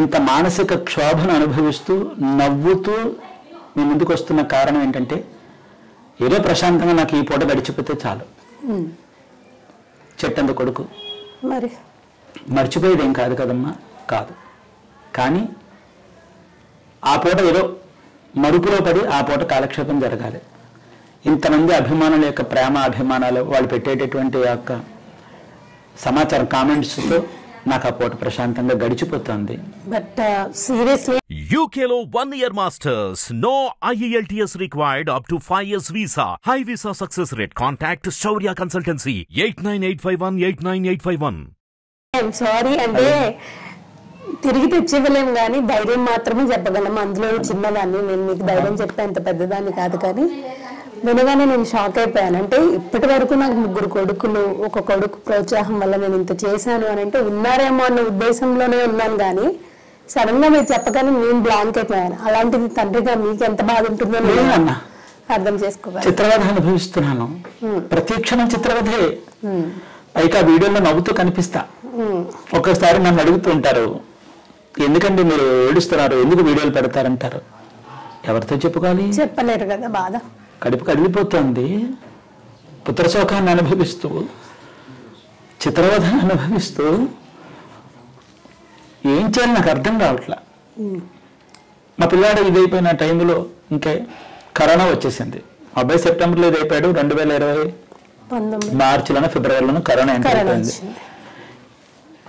ఇంత మానసిక క్షోభను అనుభవిస్తూ నవ్వుతూ మీ ముందుకు వస్తున్న కారణం ఏంటంటే ఏదో ప్రశాంతంగా నాకు ఈ పూట గడిచిపోతే చాలు. చెట్టంత కొడుకు మర్చిపోయేదేం కాదు కదమ్మా, కాదు. కానీ ఆ పూట ఏదో మరుపులో పడి ఆ పూట కాలక్షేపం జరగాలి. ఇంతమంది అభిమానుల యొక్క ప్రేమ అభిమానాలు, వాళ్ళు పెట్టేటటువంటి యొక్క సమాచారం కామెంట్స్తో నాకు ఆ పూట ప్రశాంతంగా గడిచిపోతుంది. బట్ సీరియస్లీ UKలో 1 year masters. No IELTS required up to 5 years visa. High visa success rate. Contact Shaurya Consultancy 89851 I'm sorry అంటే తిరిగి తెచ్చివ్వలేము కానీ ధైర్యం మాత్రమే చెప్పగలం. అందులో చిన్నదాన్ని, నేను మీకు ధైర్యం చెప్పే అంత పెద్దదాన్ని కాదు. కానీ వినగానే నేను షాక్ అయిపోయాను. అంటే ఇప్పటి వరకు నాకు 3 కొడుకులు, ఒక కొడుకు ప్రోత్సాహం వల్ల నేను ఇంత చేశాను అని అంటే ఉన్నారేమో అన్న ఉద్దేశంలోనే ఉన్నాను. కానీ సడన్ గా మీరు చెప్పగానే నేను బ్లాంక్ అయిపోయాను. అలాంటిది తండ్రిగా మీకు ఎంత బాధ ఉంటుందో అర్థం చేసుకోవాలి. చిత్రవధ అనుభవిస్తున్నాను, ప్రతి క్షణం చిత్రవధే. పైగా వీడియోలో నవ్వుతూ కనిపిస్తా. ఒక్కసారి నన్ను అడుగుతూ ఉంటారు, ఎందుకంటే మీరు ఏడుస్తున్నారు, ఎందుకు వీడియోలు పెడతారంటారు. ఎవరితో చెప్పుకోవాలి, చెప్పలేరు కదా బాధ. కడుపు కదిలిపోతుంది. పుత్రశోకాన్ని అనుభవిస్తూ, చిత్రవధాన్ని అనుభవిస్తూ ఏం చేయాలి నాకు అర్థం కావట్లా. మా పిల్లాడు ఇదైపోయిన టైంలో ఇంకా కరోనా వచ్చేసింది. అబ్బాయి సెప్టెంబర్లో ఇదైపోయాడు. 2020 మార్చిలోనో ఫిబ్రవరిలోనో కరోనా ఎంటర్ అయిపోయింది.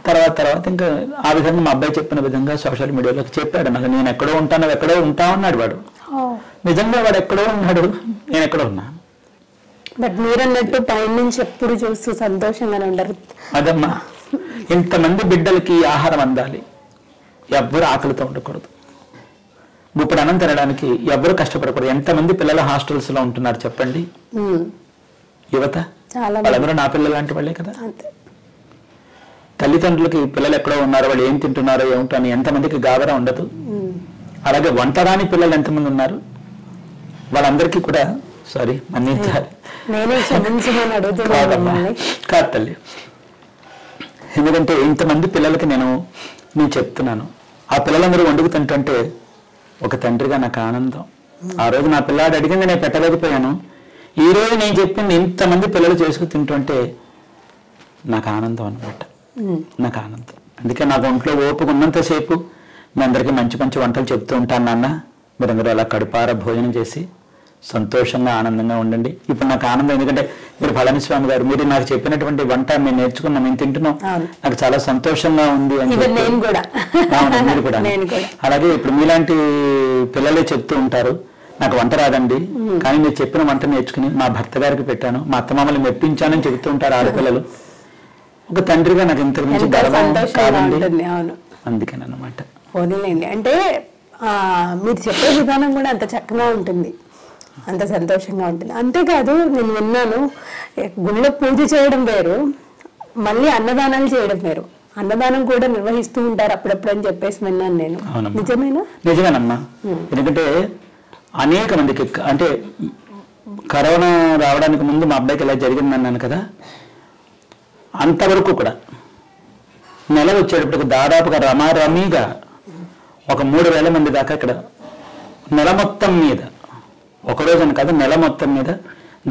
తర్వాత ఇంకా ఆ విధంగా మా అబ్బాయి చెప్పిన విధంగా సోషల్ మీడియాలోకి చెప్పాడు నాకు. నేను ఎక్కడో ఉంటాను, ఎక్కడో ఉంటా ఉన్నాడు వాడు. నిజంగా వాడు ఎక్కడో ఉన్నాడు, నేను ఎక్కడో ఉన్నా. బట్ మీరన్నట్టు పైన నుంచి ఎప్పుడు చూస్తూ సంతోషంగానే ఉండరు. అదమ్మా, ఇంతమంది బిడ్డలకి ఆహారం అందాలి, ఎవ్వరు ఆకలితో ఉండకూడదు. ఇప్పుడు అన్నం తినడానికి ఎవ్వరు కష్టపడకూడదు. ఎంతమంది పిల్లలు హాస్టల్స్ లో ఉంటున్నారు చెప్పండి. యువత వాళ్ళందరూ నా పిల్లలు లాంటి వాళ్ళే కదా. తల్లిదండ్రులకి పిల్లలు ఎక్కడో ఉన్నారు, వాళ్ళు ఏం తింటున్నారో ఏమిటో అని ఎంతమందికి గాబరా ఉండదు. అలాగే వంటరాని పిల్లలు ఎంతమంది ఉన్నారు, వాళ్ళందరికీ కూడా సారీ మన్నించాలి. కాదు తల్లి, ఎందుకంటే ఇంతమంది పిల్లలకి నేను చెప్తున్నాను. ఆ పిల్లలందరూ వండుకు తింటుంటే ఒక తండ్రిగా నాకు ఆనందం. ఆ రోజు నా పిల్లాడు అడిగింది నేను పెట్టలేకపోయాను. ఈ రోజు నేను చెప్పింది ఇంతమంది పిల్లలు చేసుకు తింటుంటే నాకు ఆనందం అనమాట, నాకు ఆనందం. అందుకే నాకు ఒంట్లో ఓపిక ఉన్నంతసేపు మీ అందరికీ మంచి మంచి వంటలు చెప్తూ ఉంటాను. నాన్న మీరందరూ అలా కడుపార భోజనం చేసి సంతోషంగా ఆనందంగా ఉండండి. ఇప్పుడు నాకు ఆనందం, ఎందుకంటే మీరు పళనిస్వామి గారు మీరు నాకు చెప్పినటువంటి వంట మేము నేర్చుకున్నాం, మేము తింటున్నాం, నాకు చాలా సంతోషంగా ఉంది అని మీరు కూడా. అలాగే ఇప్పుడు మీలాంటి పిల్లలే చెప్తూ ఉంటారు, నాకు వంట రాదండి కానీ మీరు చెప్పిన వంట నేర్చుకుని మా భర్త గారికి పెట్టాను, మా అత్తమామల్ని మెప్పించానని చెబుతూ ఉంటారు ఆడపిల్లలు. ఒక తండ్రిగా నాకు ఇంతకు మించి గర్వం కాదండి. అందుకేనమాట. పోనీలేండి, అంటే మీరు చెప్పే విధానం కూడా అంత చక్కగా ఉంటుంది, అంత సంతోషంగా ఉంటుంది. అంతేకాదు నేను విన్నాను, గుళ్ళో పూజ చేయడం వేరు, మళ్ళీ అన్నదానాలు చేయడం వేరు. అన్నదానం కూడా నిర్వహిస్తూ ఉంటారు అప్పుడప్పుడు అని చెప్పేసి విన్నాను నేను. నిజమేనా? నిజమేనమ్మా. ఎందుకంటే అనేక మందికి, అంటే కరోనా రావడానికి ముందు మా అబ్బాయికి ఇలా జరిగింది అన్నాను కదా, అంతవరకు కూడా నెల వచ్చేటప్పటికి దాదాపుగా రమారమీగా ఒక 3,000 మంది దాకా ఇక్కడ నెల మొత్తం మీద, ఒకరోజున కాదు నెల మొత్తం మీద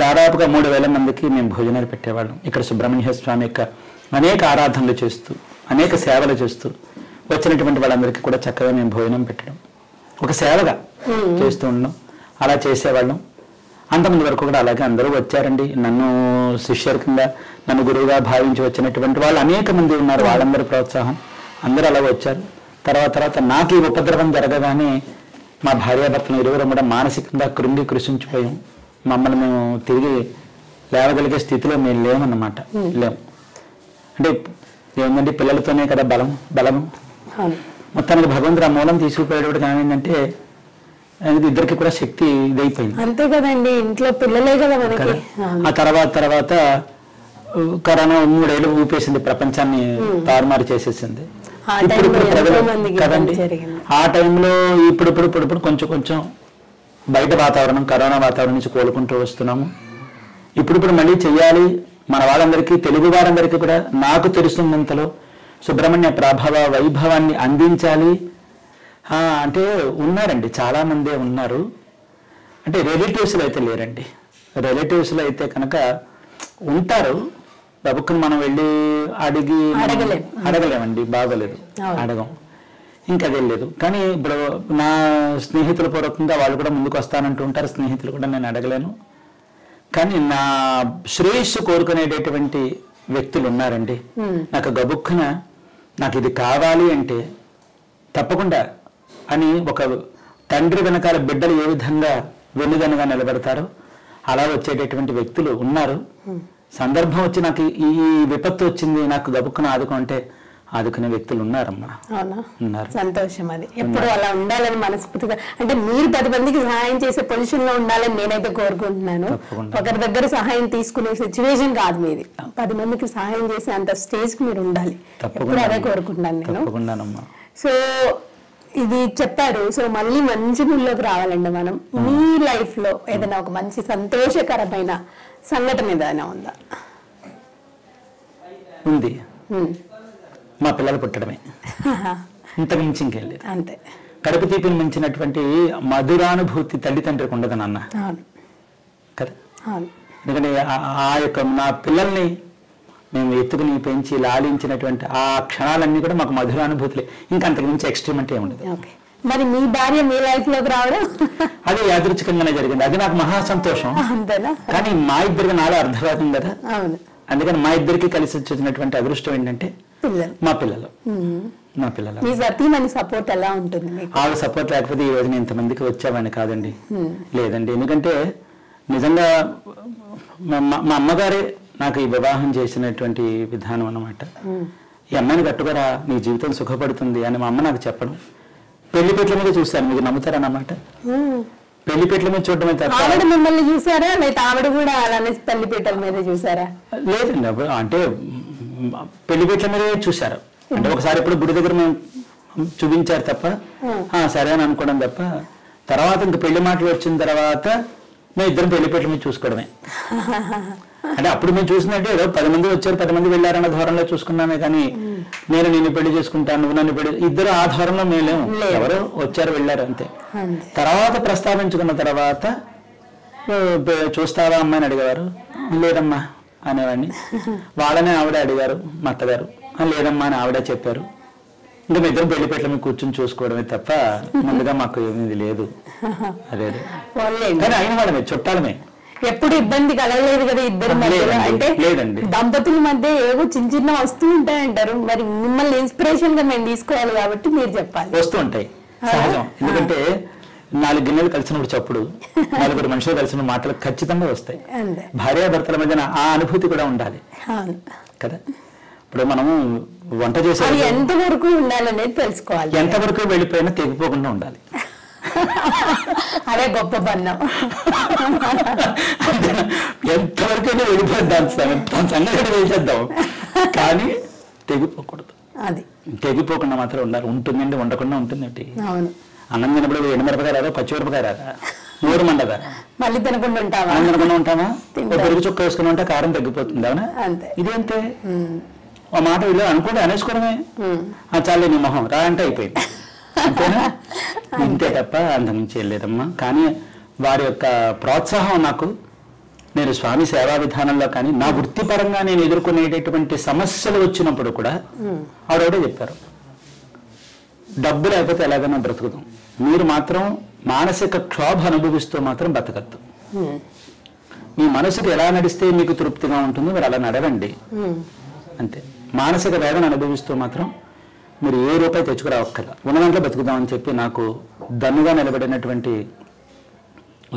దాదాపుగా 3,000 మందికి మేము భోజనాలు పెట్టేవాళ్ళం. ఇక్కడ సుబ్రహ్మణ్య స్వామి యొక్క అనేక ఆరాధనలు చేస్తూ, అనేక సేవలు చేస్తూ వచ్చినటువంటి వాళ్ళందరికీ కూడా చక్కగా మేము భోజనం పెట్టడం ఒక సేవగా చేస్తూ ఉండడం, అలా చేసేవాళ్ళం. అంతమంది వరకు కూడా అలాగే అందరూ వచ్చారండి. నన్ను శిష్యుల కింద, నన్ను గురువుగా భావించి వచ్చినటువంటి వాళ్ళు అనేక మంది ఉన్నారు. వాళ్ళందరూ ప్రోత్సాహం, అందరూ అలా వచ్చారు. తర్వాత నాకు ఈ ఉపద్రవం జరగగానే మా భార్యాభర్తలు ఇరువురం కూడా మానసికంగా కృషించిపోయాం. మమ్మల్ని మేము తిరిగి లేవగలిగే స్థితిలో మేము లేమన్నమాట. లేము అంటే ఏమంటే పిల్లలతోనే కదా బలము. మొత్తానికి భగవంతుడు ఆ మూలం తీసుకుపోయేటప్పుడు కానీ ఏంటంటే ఇద్దరికి కూడా శక్తి ఇదైపోయింది. అంతే కదండి, ఇంట్లో పిల్లలే కదా మనకి. ఆ తర్వాత కరోనా 3 ఏళ్ళు ఊపేసింది, ప్రపంచాన్ని తారుమారు చేసేసింది. కదండి ఆ టైంలో ఇప్పుడు కొంచెం బయట వాతావరణం, కరోనా వాతావరణం నుంచి కోలుకుంటూ వస్తున్నాము. ఇప్పుడు మళ్ళీ చెయ్యాలి. మన వాళ్ళందరికీ, తెలుగు వారందరికీ కూడా నాకు తెలుస్తున్నంతలో సుబ్రహ్మణ్య ప్రభావ వైభవాన్ని అందించాలి. అంటే ఉన్నారండి, చాలా మందే ఉన్నారు. అంటే రిలేటివ్స్లో అయితే లేరండి. రిలేటివ్స్లో అయితే కనుక ఉంటారు. ప్రభుత్వం మనం వెళ్ళి అడగలేమండి, బాగోలేదు, అడగం, ఇంకా అదే లేదు. కానీ ఇప్పుడు నా స్నేహితుల పూర్వకంగా వాళ్ళు కూడా ముందుకు వస్తానంటూ ఉంటారు. స్నేహితులు కూడా నేను అడగలేను. కానీ నా శ్రేయస్సు కోరుకునేటటువంటి వ్యక్తులు ఉన్నారండి. నాకు గబుక్కున నాకు ఇది కావాలి అంటే తప్పకుండా అని ఒక తండ్రి వెనకాల బిడ్డలు ఏ విధంగా వెన్నుదన్నుగా నిలబెడతారో అలా వచ్చేటటువంటి వ్యక్తులు ఉన్నారు. సందర్భం వచ్చి నాకు ఈ విపత్తు వచ్చింది, నాకు గబుక్కున ఆదుకుంటే ఆదుకునే వ్యక్తులు ఉన్నారమ్మా. ఉన్నారు. సంతోషం. అది ఎప్పుడు అలా ఉండాలని మనస్ఫూర్తిగా, అంటే మీరు 10 మందికి సహాయం చేసే పొజిషన్ లో ఉండాలని నేనైతే కోరుకుంటున్నాను. ఒకరి దగ్గర సహాయం తీసుకునే సిచ్యువేషన్ కాదు మీది. 10 మందికి సహాయం చేసే అంత స్టేజ్ కి మీరు ఉండాలి. ఎప్పుడు అదే కోరుకుంటున్నాను నేను. సో ఇది చెప్పారు. సో మళ్ళీ మంచి మూల్లోకి రావాలండి మనం. మీ లైఫ్ లో ఏదైనా ఒక మంచి సంతోషకరమైన సంఘటన ఏదైనా ఉందా? ఉంది. మా పిల్లలు పుట్టడమే, ఇంతకు మించి ఇంకేం లేదు. అంతే. కడుపు తీపిని మించినటువంటి మధురానుభూతి తల్లిదండ్రికి ఉండదు నాన్న కదా. ఎందుకంటే ఆ యొక్క నా పిల్లల్ని మేము ఎత్తుకుని పెంచి లాలించినటువంటి ఆ క్షణాలన్నీ కూడా మాకు మధురానుభూతులే. ఇంకా అంతకు మించి ఎక్స్ట్రీమ్ అంటే ఉండదు. మరి మీ భార్య మీ లైఫ్ లోకి రావడం అది యాదృచ్ఛికంగానే జరిగింది. అది నాకు మహా సంతోషం. కానీ మా ఇద్దరికి నాలో అర్థం కదా. అందుకని మా ఇద్దరికి కలిసి వచ్చినటువంటి అదృష్టం ఏంటంటే మా పిల్లలు. సపోర్ట్ ఎలా ఉంటుంది? ఆవిడ సపోర్ట్ లేకపోతే ఈ రోజు నేను ఇంతమందికి వచ్చామని కాదండి. లేదండి. ఎందుకంటే నిజంగా మా అమ్మగారే నాకు ఈ వివాహం చేసినటువంటి విధానం అన్నమాట. ఈ అమ్మాయిని కట్టుకోరా, నీ జీవితం సుఖపడుతుంది అని మా అమ్మ నాకు చెప్పడం. పెళ్లిపేట్ల మీద చూశాను, మీకు నమ్ముతారన్నమాట. పెళ్లిపేట్ల మీద చూడటమే తప్ప. ఆవిడ మిమ్మల్ని చూసారా లేదా ఆవిడ కూడా అలానే పెళ్లిపేటల మీద చూసారా? లేదండి. అంటే పెళ్లిపేట్ల మీదే చూశారు. అంటే ఒకసారి ఇప్పుడు గుడి దగ్గర మేము చూపించారు తప్ప, సరే అని అనుకోవడం తప్ప. తర్వాత ఇంక పెళ్లి మాటలు వచ్చిన తర్వాత మేము ఇద్దరం పెళ్లిపేట్ల మీద చూసుకోవడమే. అంటే అప్పుడు మేము చూసినట్టే ఏదో 10 మంది వచ్చారు, 10 మంది వెళ్ళారన్న ధోరణిలో చూసుకున్నామే. కానీ నేను నిన్ను పెళ్లి చేసుకుంటాను, నువ్వు నన్ను పెళ్లి, ఇద్దరు ఆ ధోరణిలో మేము లేము. ఎవరో వచ్చారు వెళ్ళారు అంతే. తర్వాత ప్రస్తావించుకున్న తర్వాత చూస్తావా అమ్మాయిని అడిగేవారు. లేదమ్మా అనేవాడిని. వాళ్ళనే ఆవిడ అడిగారు, మా అత్తగారు. లేదమ్మా అని ఆవిడ చెప్పారు. ఇంకా మీ ఇద్దరు పెళ్లిపేట్ల మీద కూర్చొని చూసుకోవడమే తప్ప ముందుగా మాకు ఏమీ లేదు. అదే కానీ అయిన వాళ్ళమే, చుట్టాలమే. ఎప్పుడు ఇబ్బంది కలగలేదు కదా ఇద్దరు మధ్యలో? అంటే దంపతుల మధ్య ఏవో చిన్న వస్తూ ఉంటాయంటారు. మరి మిమ్మల్ని ఇన్స్పిరేషన్ గా మేము తీసుకోవాలి కాబట్టి మీరు చెప్పాలి. వస్తూ ఉంటాయి, సహజం. ఎందుకంటే 4 గిన్నెలు కలిసినప్పుడు చప్పుడు, 4 మనుషులు కలిసిన మాటలు ఖచ్చితంగా వస్తాయి. భార్యాభర్తల మధ్యన ఆ అనుభూతి కూడా ఉండాలి కదా. ఇప్పుడు మనము వంట చేసే ఎంతవరకు ఉండాలనేది తెలుసుకోవాలి. ఎంతవరకు వెళ్ళిపోయినా తెగిపోకుండా ఉండాలి. అదే గొప్ప బంధం. ఎంతవరకైనా వెళ్ళిపోద్దాం, సంగతి వేసేద్దాం, కానీ తెగిపోకూడదు. అది తెగిపోకుండా మాత్రం ఉండాలి. ఉంటుందండి, ఉండకుండా ఉంటుందండి. అన్నం తినప్పుడు ఎండుమిరపకాయ రాదా, పచ్చిమిరపకాయ రాదా? నోరు మండదా? మళ్ళీ తినకుండా ఉంటావా? తినకుండా ఉంటామా? పెరుగు చుక్క వేసుకుని ఉంటే కారం తగ్గిపోతుంది అవునా? ఇదేంటే ఆ మాట వీళ్ళు అనుకుంటే అనేసుకోవడమే. చాలే నీ మొహం రా అంటే అయిపోయింది అంతేనా? ఇంతే తప్ప అంతకుమించి వెళ్ళలేదమ్మా. కానీ వారి యొక్క ప్రోత్సాహం నాకు, నేను స్వామి సేవా విధానంలో కానీ నా వృత్తిపరంగా నేను ఎదుర్కొనేటటువంటి సమస్యలు వచ్చినప్పుడు కూడా ఆవిడే చెప్పారు, డబ్బు లేకపోతే ఎలాగైనా బ్రతుకుతాం, మీరు మాత్రం మానసిక క్షోభ అనుభవిస్తూ మాత్రం బతకద్దు. మీ మనసుకు ఎలా నడిస్తే మీకు తృప్తిగా ఉంటుందో మీరు అలా నడవండి అంతే. మానసిక వేదన అనుభవిస్తూ మాత్రం మీరు ఏ రూపాయి తెచ్చుకురావక్కర్ల, ఉన్న దాంట్లో బతుకుదామని చెప్పి నాకు దన్నుగా నిలబడినటువంటి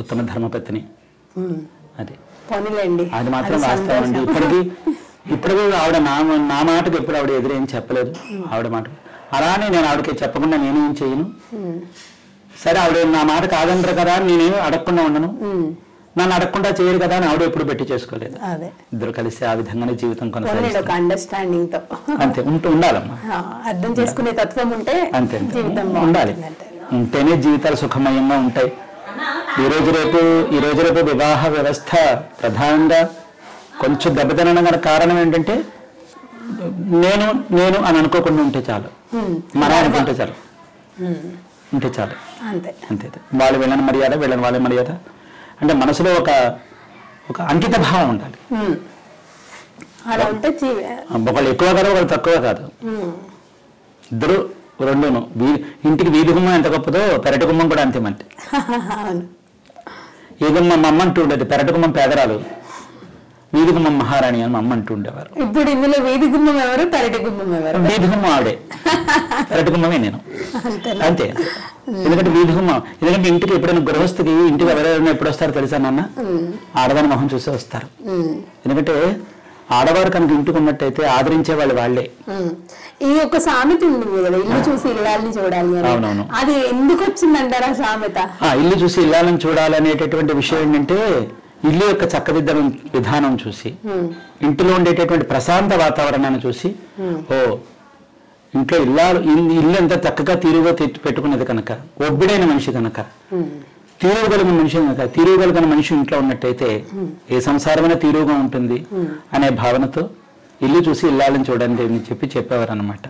ఉత్తమ ధర్మపత్ని అది. అది మాత్రం వాస్తవం అండి. ఇప్పటికీ ఆవిడ నా మాటకు ఎప్పుడు ఆవిడ ఎదురేం చెప్పలేదు. ఆవిడ మాట అలానే నేను ఆవిడకి చెప్పకుండా నేనేం చేయను. సరే ఆవిడ నా మాట కాదంటారు కదా అని నేనేమి అడగకుండా ఉండను, నన్ను అడగకుండా చేయరు కదా అని ఆవిడ ఎప్పుడు పెట్టి చేసుకోలేదు. ఇద్దరు కలిసి ఆ విధంగానే జీవితం కొనసాగిస్తారు. అండర్స్టాండింగ్ తో అంతే ఉండాలమ్మా. అర్థం చేసుకునే తత్వం ఉంటే అంతే ఉండాలి. ఉంటేనే జీవితాలు సుఖమయంగా ఉంటాయి. ఈ రోజు రేపు వివాహ వ్యవస్థ ప్రధానంగా కొంచెం దెబ్బతినడం గల కారణం ఏంటంటే నేను అని అనుకోకుండా ఉంటే చాలు, మన అనుకుంటే చాలు, ఉంటే చాలు అంతే. వాళ్ళు వీళ్ళని మర్యాద, వీళ్ళని వాళ్ళ మర్యాద అంటే మనసులో ఒక అంకిత భావం ఉండాలి. ఒకళ్ళు ఎక్కువ కాదు, ఒకళ్ళు తక్కువ కాదు, ఇద్దరు రెండును. ఇంటికి వీధి గుమ్మం ఎంత గొప్పదో పెరటి గుమ్మం కూడా అంతే. మంటే ఈ గుమ్మం అమ్మ అంటూ ఉండేది, పెరటి గుమ్మం పేదరాలు, వీధి గుమ్మం మహారాణి అని అమ్మ అంటూ ఉండేవారు. ఇప్పుడు ఇందులో వీధి గుమ్మం ఎవరు, పెరటి గుమ్మం ఎవరు? వీధి గుమ్మం ఆవిడే, పెరటి గుమ్మమే నేను అంతే. ఎందుకంటే వీధి గుమ్మం, ఎందుకంటే ఇంటికి ఎప్పుడైనా గృహస్థికి ఇంటికి ఎవరైనా ఎప్పుడు వస్తారో తెలుసా నాన్న? ఆడదాని మొహం చూసే వస్తారు. ఎందుకంటే ఆడవారు కనుక ఇంటికి ఉన్నట్టయితే ఆదరించే వాళ్ళే. ఈ ఒక సామెత ఉంది కదా, ఇల్లు చూసి ఇల్లాలని చూడాలి. అవునవును, అది ఎందుకు వచ్చిందంటారా సామెత? ఇల్లు చూసి ఇల్లాలని చూడాలనేటటువంటి విషయం ఏంటంటే ఇల్లు యొక్క చక్కదిద్దడం విధానం చూసి, ఇంటిలో ఉండేటటువంటి ప్రశాంత వాతావరణాన్ని చూసి, ఇంట్లో ఇల్లు ఎంత చక్కగా తీరుగా పెట్టుకున్నది కనుక, ఒబ్బిడైన మనిషి కనుక, తీరుగలిగిన మనిషి కనుక, తీరుగలిగిన మనిషి ఇంట్లో ఉన్నట్టయితే ఏ సంసారమైన తీరుగా ఉంటుంది అనే భావనతో ఇల్లు చూసి ఇల్లాలని చూడండి అని చెప్పేవారు అనమాట.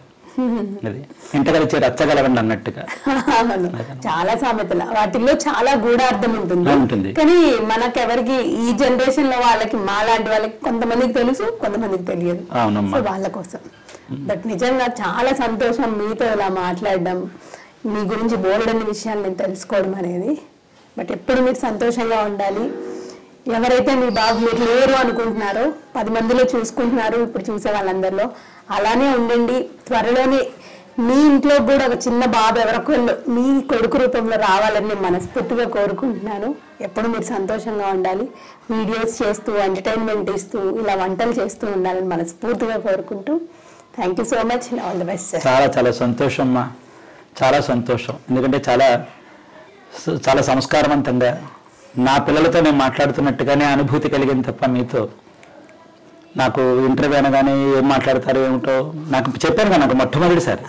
అది ఇంట కలిసి రచ్చగలవండి అన్నట్టుగా. చాలా సామెతలు, వాటిల్లో చాలా గూఢార్థం ఉంటుంది. కానీ మనకెవరికి ఈ జనరేషన్ లో వాళ్ళకి, మా లాంటి వాళ్ళకి కొంతమందికి తెలుసు, కొంతమందికి తెలియదు. వాళ్ళ కోసం బట్ నిజంగా చాలా సంతోషం మీతో ఇలా మాట్లాడడం, మీ గురించి బోలెడన్ని విషయాలు నేను తెలుసుకోవడం అనేది. బట్ ఎప్పుడు మీరు సంతోషంగా ఉండాలి. ఎవరైతే మీ బాబు మీరు లేరు అనుకుంటున్నారో 10 మందిలో చూసుకుంటున్నారు ఇప్పుడు చూసే వాళ్ళందరిలో, అలానే ఉండండి. త్వరలోనే మీ ఇంట్లో కూడా ఒక చిన్న బాబు ఎవరికొల్లో మీ కొడుకు రూపంలో రావాలని నేను మనస్ఫూర్తిగా కోరుకుంటున్నాను. ఎప్పుడు మీరు సంతోషంగా ఉండాలి, వీడియోస్ చేస్తూ ఎంటర్టైన్మెంట్ ఇస్తూ ఇలా వంటలు చేస్తూ ఉండాలని మనస్ఫూర్తిగా కోరుకుంటూ thank you so much. All the best. చాలా సంతోషం అమ్మా, చాలా సంతోషం. ఎందుకంటే చాలా సంస్కారవంతంగా నా పిల్లలతో నేను మాట్లాడుతున్నట్టుగానే అనుభూతి కలిగింది తప్ప మీతో నాకు ఇంటర్వ్యూ అనగానే ఏం మాట్లాడతారు ఏమిటో నాకు చెప్పాను కదా. నాకు మొట్టమొదటిసారి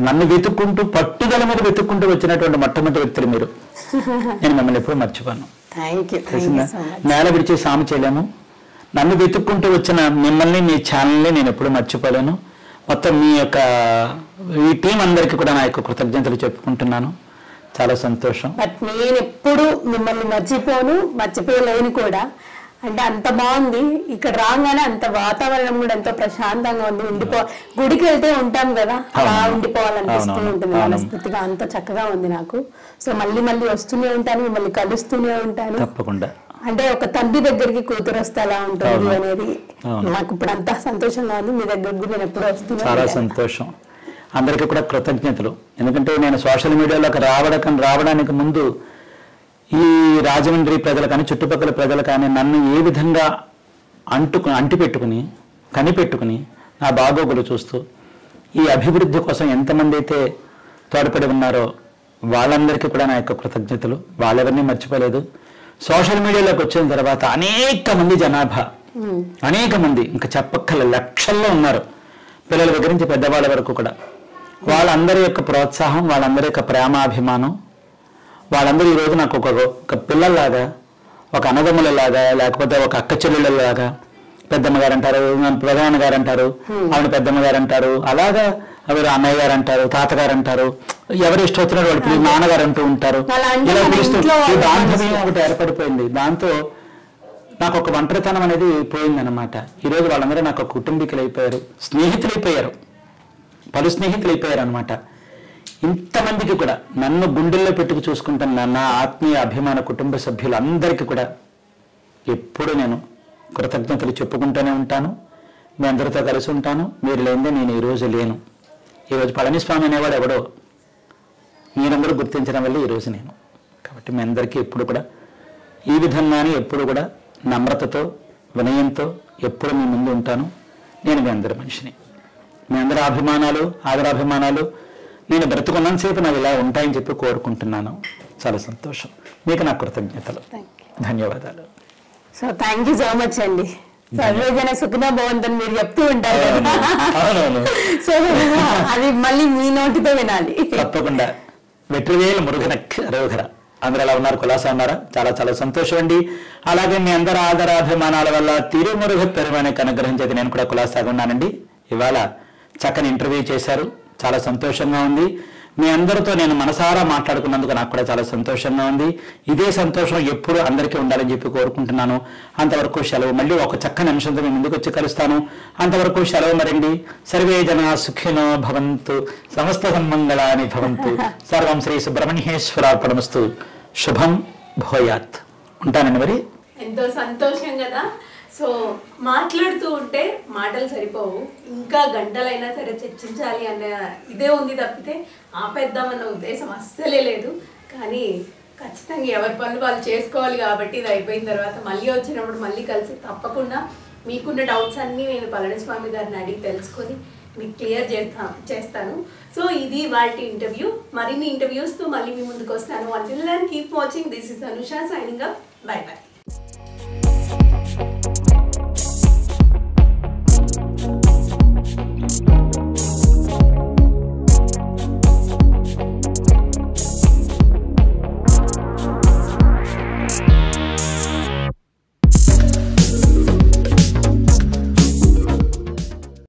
నన్ను వెతుక్కుంటూ, పట్టుదల మీద వెతుక్కుంటూ వచ్చినటువంటి మొట్టమొదటి వ్యక్తులు మీరు. నేను మిమ్మల్ని ఎప్పుడు మర్చిపోను. నేల విడిచి సాము చేయలేము. నన్ను వెతుక్కుంటూ వచ్చిన మిమ్మల్ని, మీ ఛానల్ని నేను ఎప్పుడు మర్చిపోలేను. మొత్తం మీ యొక్క ఈ టీం అందరికీ కూడా నా యొక్క కృతజ్ఞతలు చెప్పుకుంటున్నాను. చాలా సంతోషం. బట్ నేను ఎప్పుడు మిమ్మల్ని మర్చిపోలేను కూడా. అంటే అంత బాగుంది ఇక్కడ రాగానే, అంత వాతావరణం కూడా ఎంతో ప్రశాంతంగా ఉంది. గుడికి వెళ్తే ఉంటాం కదా, అలా ఉండిపోవాలనిపిస్తూ ఉంటుంది మనస్ఫూర్తిగా. అంత చక్కగా ఉంది నాకు. సో మళ్ళీ వస్తూనే ఉంటాను, మిమ్మల్ని కలుస్తూనే ఉంటాను తప్పకుండా. అంటే ఒక తండ్రి దగ్గరికి కూతురు వస్తే ఎలా ఉంటుంది అనేది నాకు ఇప్పుడు అంతా సంతోషంగా ఉంది. మీ దగ్గరకు నేను ఎప్పుడు వస్తున్నాను. చాలా సంతోషం. అందరికీ కూడా కృతజ్ఞతలు. ఎందుకంటే నేను సోషల్ మీడియాలోకి రావడానికి ముందు ఈ రాజమండ్రి ప్రజలు కానీ, చుట్టుపక్కల ప్రజలు కానీ నన్ను ఏ విధంగా అంటిపెట్టుకుని కనిపెట్టుకుని నా బాగోగులు చూస్తూ ఈ అభివృద్ధి కోసం ఎంతమంది అయితే తోడ్పడి ఉన్నారో వాళ్ళందరికీ కూడా నా యొక్క కృతజ్ఞతలు. వాళ్ళెవరినీ మర్చిపోలేదు. సోషల్ మీడియాలోకి వచ్చిన తర్వాత అనేక మంది జనాభా, అనేక మంది, ఇంకా చెప్పక్కల లక్షల్లో ఉన్నారు, పిల్లల దగ్గర నుంచి పెద్దవాళ్ళ వరకు కూడా. వాళ్ళందరి యొక్క ప్రోత్సాహం, వాళ్ళందరి యొక్క ప్రేమాభిమానం, వాళ్ళందరూ ఈరోజు నాకు ఒక పిల్లల్లాగా, ఒక అన్నదమ్ములలాగా, లేకపోతే ఒక అక్క చెల్లెళ్ళలాగా, పెద్దమ్మ గారు అంటారు, ప్రధాన గారు అంటారు, ఆవిడ పెద్దమ్మ గారు అంటారు, అలాగా ఎవరు అన్నయ్య గారు అంటారు, తాతగారు అంటారు, ఎవరు ఇష్టం వచ్చినట్టు వాళ్ళు పిలిచి నాన్నగారు అంటూ ఉంటారు. ఇలా పిలుస్తూ ఈ బాంధవ్యం ఒకటి ఏర్పడిపోయింది. దాంతో నాకు ఒక ఒంటరితనం అనేది పోయిందనమాట. ఈరోజు వాళ్ళందరూ నాకు కుటుంబీకులు అయిపోయారు, స్నేహితులు అయిపోయారు, పలు స్నేహితులు అయిపోయారు అనమాట. ఇంతమందికి కూడా నన్ను గుండెల్లో పెట్టుకు చూసుకుంటున్న నా ఆత్మీయ అభిమాన కుటుంబ సభ్యులందరికీ కూడా ఎప్పుడు నేను కృతజ్ఞతలు చెప్పుకుంటూనే ఉంటాను. మీ అందరితో కలిసి ఉంటాను. మీరు లేనిదే నేను ఈరోజు లేను. ఈరోజు పళనిస్వామి అనేవాడు ఎవడో మీరందరూ గుర్తించడం వల్ల ఈరోజు నేను. కాబట్టి మీ అందరికీ ఎప్పుడు కూడా ఈ విధంగానే ఎప్పుడు కూడా నమ్రతతో, వినయంతో ఎప్పుడు మీ ముందు ఉంటాను. నేను మీ అందరి మనిషిని. మీ అందరి అభిమానాలు, ఆదరాభిమానాలు నేను బ్రతుకున్నంతసేపు నాకు ఇలా ఉంటాయని చెప్పి కోరుకుంటున్నాను. చాలా సంతోషం. మీకు నా కృతజ్ఞతలు, ధన్యవాదాలు. So thank you so much అండి. సర్వేజన సుఖినో భవంతని మీరు చెప్తూ ఉంటారు కదా, సో అది మళ్ళీ మీ నోటితో వినాలి. తప్పకుండా. వెట్రివేలు మురుగనక్ రోగర. అందరూ ఎలా ఉన్నారు? కులాసా ఉన్నారా? చాలా చాలా సంతోషం అండి. అలాగే మీ అందరి ఆదరాభిమానాల వల్ల తిరుమురుగ పెరుమనే అనుగ్రహం చేతి నేను కూడా కులాసాగా ఉన్నానండి. ఇవాళ చక్కని ఇంటర్వ్యూ చేశారు, చాలా సంతోషంగా ఉంది. మీ అందరితో నేను మనసారా మాట్లాడుకున్నందుకు నాకు కూడా చాలా సంతోషంగా ఉంది. ఇదే సంతోషం ఎప్పుడు అందరికీ ఉండాలని చెప్పి కోరుకుంటున్నాను. అంతవరకు సెలవు. మళ్ళీ ఒక చక్కని అంశంతో మేము ముందుకు వచ్చి కలుస్తాను. అంతవరకు సెలవు మరండి. సర్వే జనా సుఖినో భవంతు, సమస్త సన్మంగళాని భవంతు, సర్వం శ్రీ సుబ్రహ్మణ్యేశ్వరార్పణమస్తు. శుభం భూయాత్. ఉంటానండి మరి. ఎంతో సంతోషం కదా. సో మాట్లాడుతూ ఉంటే మాటలు సరిపోవు, ఇంకా గంటలైనా సరే చర్చించాలి అన్న ఇదే ఉంది తప్పితే ఆపేద్దామన్న ఉద్దేశం అస్సలే లేదు. కానీ ఖచ్చితంగా ఎవరి పనులు వాళ్ళు చేసుకోవాలి కాబట్టి ఇది అయిపోయిన తర్వాత మళ్ళీ వచ్చినప్పుడు మళ్ళీ కలిసి తప్పకుండా మీకున్న డౌట్స్ అన్నీ నేను పళనిస్వామి గారిని అడిగి తెలుసుకొని మీకు క్లియర్ చేస్తాను. సో ఇది వాళ్ళ ఇంటర్వ్యూ. మరిన్ని ఇంటర్వ్యూస్తో మళ్ళీ మీ ముందుకు వస్తాను. Until then keep watching. This is Anusha signing up. Bye by.